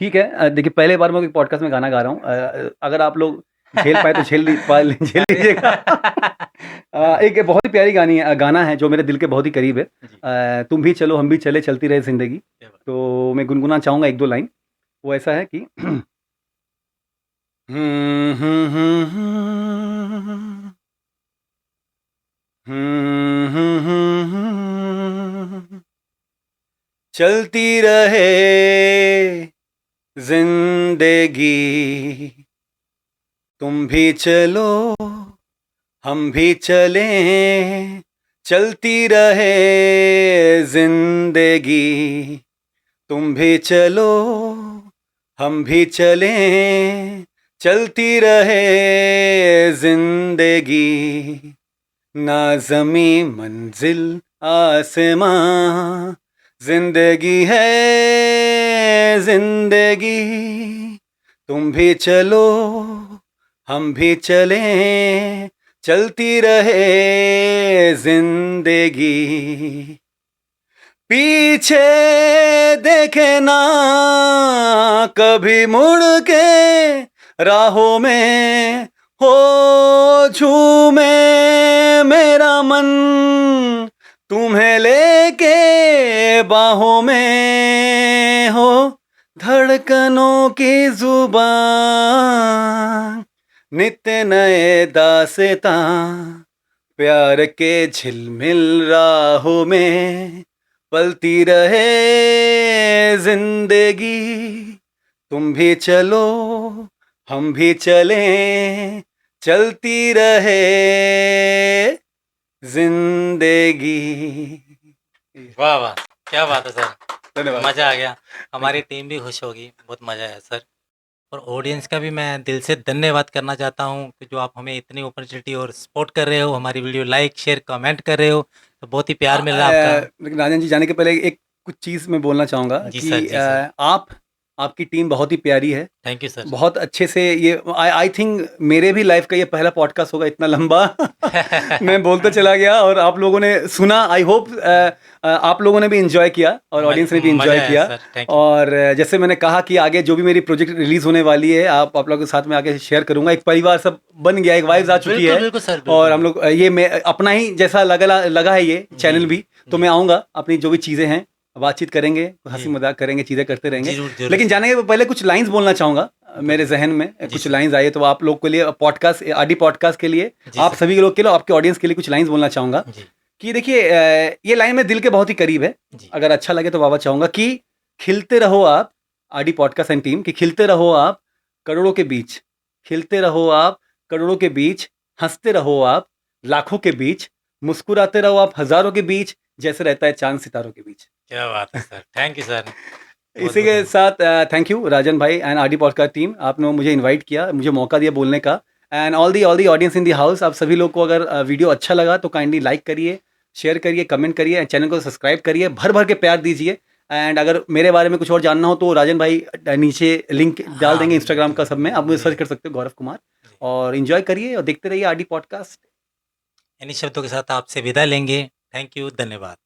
ठीक है। देखिए, पहले बार मैं पॉडकास्ट में गाना गा रहा हूँ। अगर आप लोग झेल पाए तो झेल अरे! लीजिएगा। एक बहुत ही प्यारी गाना है जो मेरे दिल के बहुत ही करीब है। जी, तुम भी चलो हम भी चले, चलती रहे जिंदगी। क्या बात। तो मैं गुनगुना चाहूंगा एक दो लाइन। वो ऐसा है कि हम्म, हम्म, हम्म, हम्म, हम्म, चलती रहे जिंदगी, तुम भी चलो हम भी चलें, चलती रहे जिंदगी, तुम भी चलो हम भी चलें, चलती रहे जिंदगी, ना ज़मी मंजिल आसमां, जिंदगी है जिंदगी, तुम भी चलो हम भी चलें, चलती रहे जिंदगी, पीछे देखे ना कभी मुड़ के, राहों में हो झूमे मेरा मन, तुम्हें लेके बाहों में हो धड़कनों की जुबान, नित्य नए दास्तां, प्यार के झिलमिल राहों में, पलती रहे जिंदगी, तुम भी चलो हम भी चलें, चलती रहे जिंदगी। वाह, वाह! क्या बात है सर। धन्यवाद। मज़ा आ गया। हमारी टीम भी खुश होगी। बहुत मज़ा आया सर। और ऑडियंस का भी मैं दिल से धन्यवाद करना चाहता हूँ कि जो आप हमें इतनी अपॉर्चुनिटी और सपोर्ट कर रहे हो, हमारी वीडियो लाइक, शेयर, कमेंट कर रहे हो, तो बहुत ही प्यार मिल रहा है आपका। लेकिन राजन जी, जाने के पहले एक कुछ चीज़ मैं बोलना चाहूँगा जी कि सर, जी सर। आपकी टीम बहुत ही प्यारी है। Thank you sir. बहुत अच्छे से ये आई थिंक मेरे भी लाइफ का ये पहला पॉडकास्ट होगा इतना लंबा। मैं बोलता चला गया और आप लोगों ने सुना। आई होप आप लोगों ने भी एंजॉय किया और ऑडियंस ने भी मज़ा एंजॉय आया किया। सर। Thank you. और जैसे मैंने कहा कि आगे जो भी मेरी प्रोजेक्ट रिलीज होने वाली है, आप लोगों के साथ में आगे शेयर करूंगा। एक परिवार सब बन गया, एक वाइब्स आ चुकी बिल्कुल, है। बिल्कुल सर, और हम बिल्कुल। लोग ये मैं अपना ही जैसा लगा है ये जी, चैनल भी। तो जी, मैं आऊँगा, अपनी जो भी चीज़ें हैं बातचीत करेंगे, हंसी जी। मजाक करेंगे, चीज़ें करते रहेंगे। ज़रूर, ज़रूर लेकिन सर। जाने के पहले कुछ लाइंस बोलना चाहूँगा। मेरे बोलिए। जहन में जी कुछ सर। लाइंस आए, तो आप लोग के लिए पॉडकास्ट, आदि पॉडकास्ट के लिए, जी आप सर। सभी लोग के लिए, आपके ऑडियंस के लिए कुछ लाइंस बोलना चाहूँगा जी, कि देखिए, ये लाइन में दिल के बहुत ही करीब है। जी। अगर अच्छा लगे तो वाह चाहूँगा कि खिलते रहो आप, आदि पॉडकास्ट एंड टीम, कि खिलते रहो आप करोड़ों के बीच, खिलते रहो आप करोड़ों के बीच, हंसते रहो आप लाखों के बीच, मुस्कुराते रहो आप हजारों के बीच, जैसे रहता है चांद सितारों के बीच। क्या बात है सर। Thank you sir. इसी बहुत-बहुत के धन्यवाद। साथ थैंक यू राजन भाई एंड आरडी पॉडकास्ट टीम, आपने मुझे इनवाइट किया, मुझे मौका दिया बोलने का। And all the audience in the house, आप सभी लोग को अगर वीडियो अच्छा लगा तो काइंडली लाइक करिए, शेयर करिए, कमेंट करिए एंड चैनल को सब्सक्राइब करिए, भर भर के प्यार दीजिए। एंड अगर मेरे बारे में कुछ और जानना हो तो राजन भाई नीचे लिंक डाल हाँ, देंगे इंस्टाग्राम का, सब में आप मुझे जी, सर्च कर सकते हो, गौरव कुमार। जी। और इन्जॉय करिए और देखते रहिए आरडी पॉडकास्ट। इन्हीं शब्दों के साथ आपसे विदा लेंगे। थैंक यू, धन्यवाद।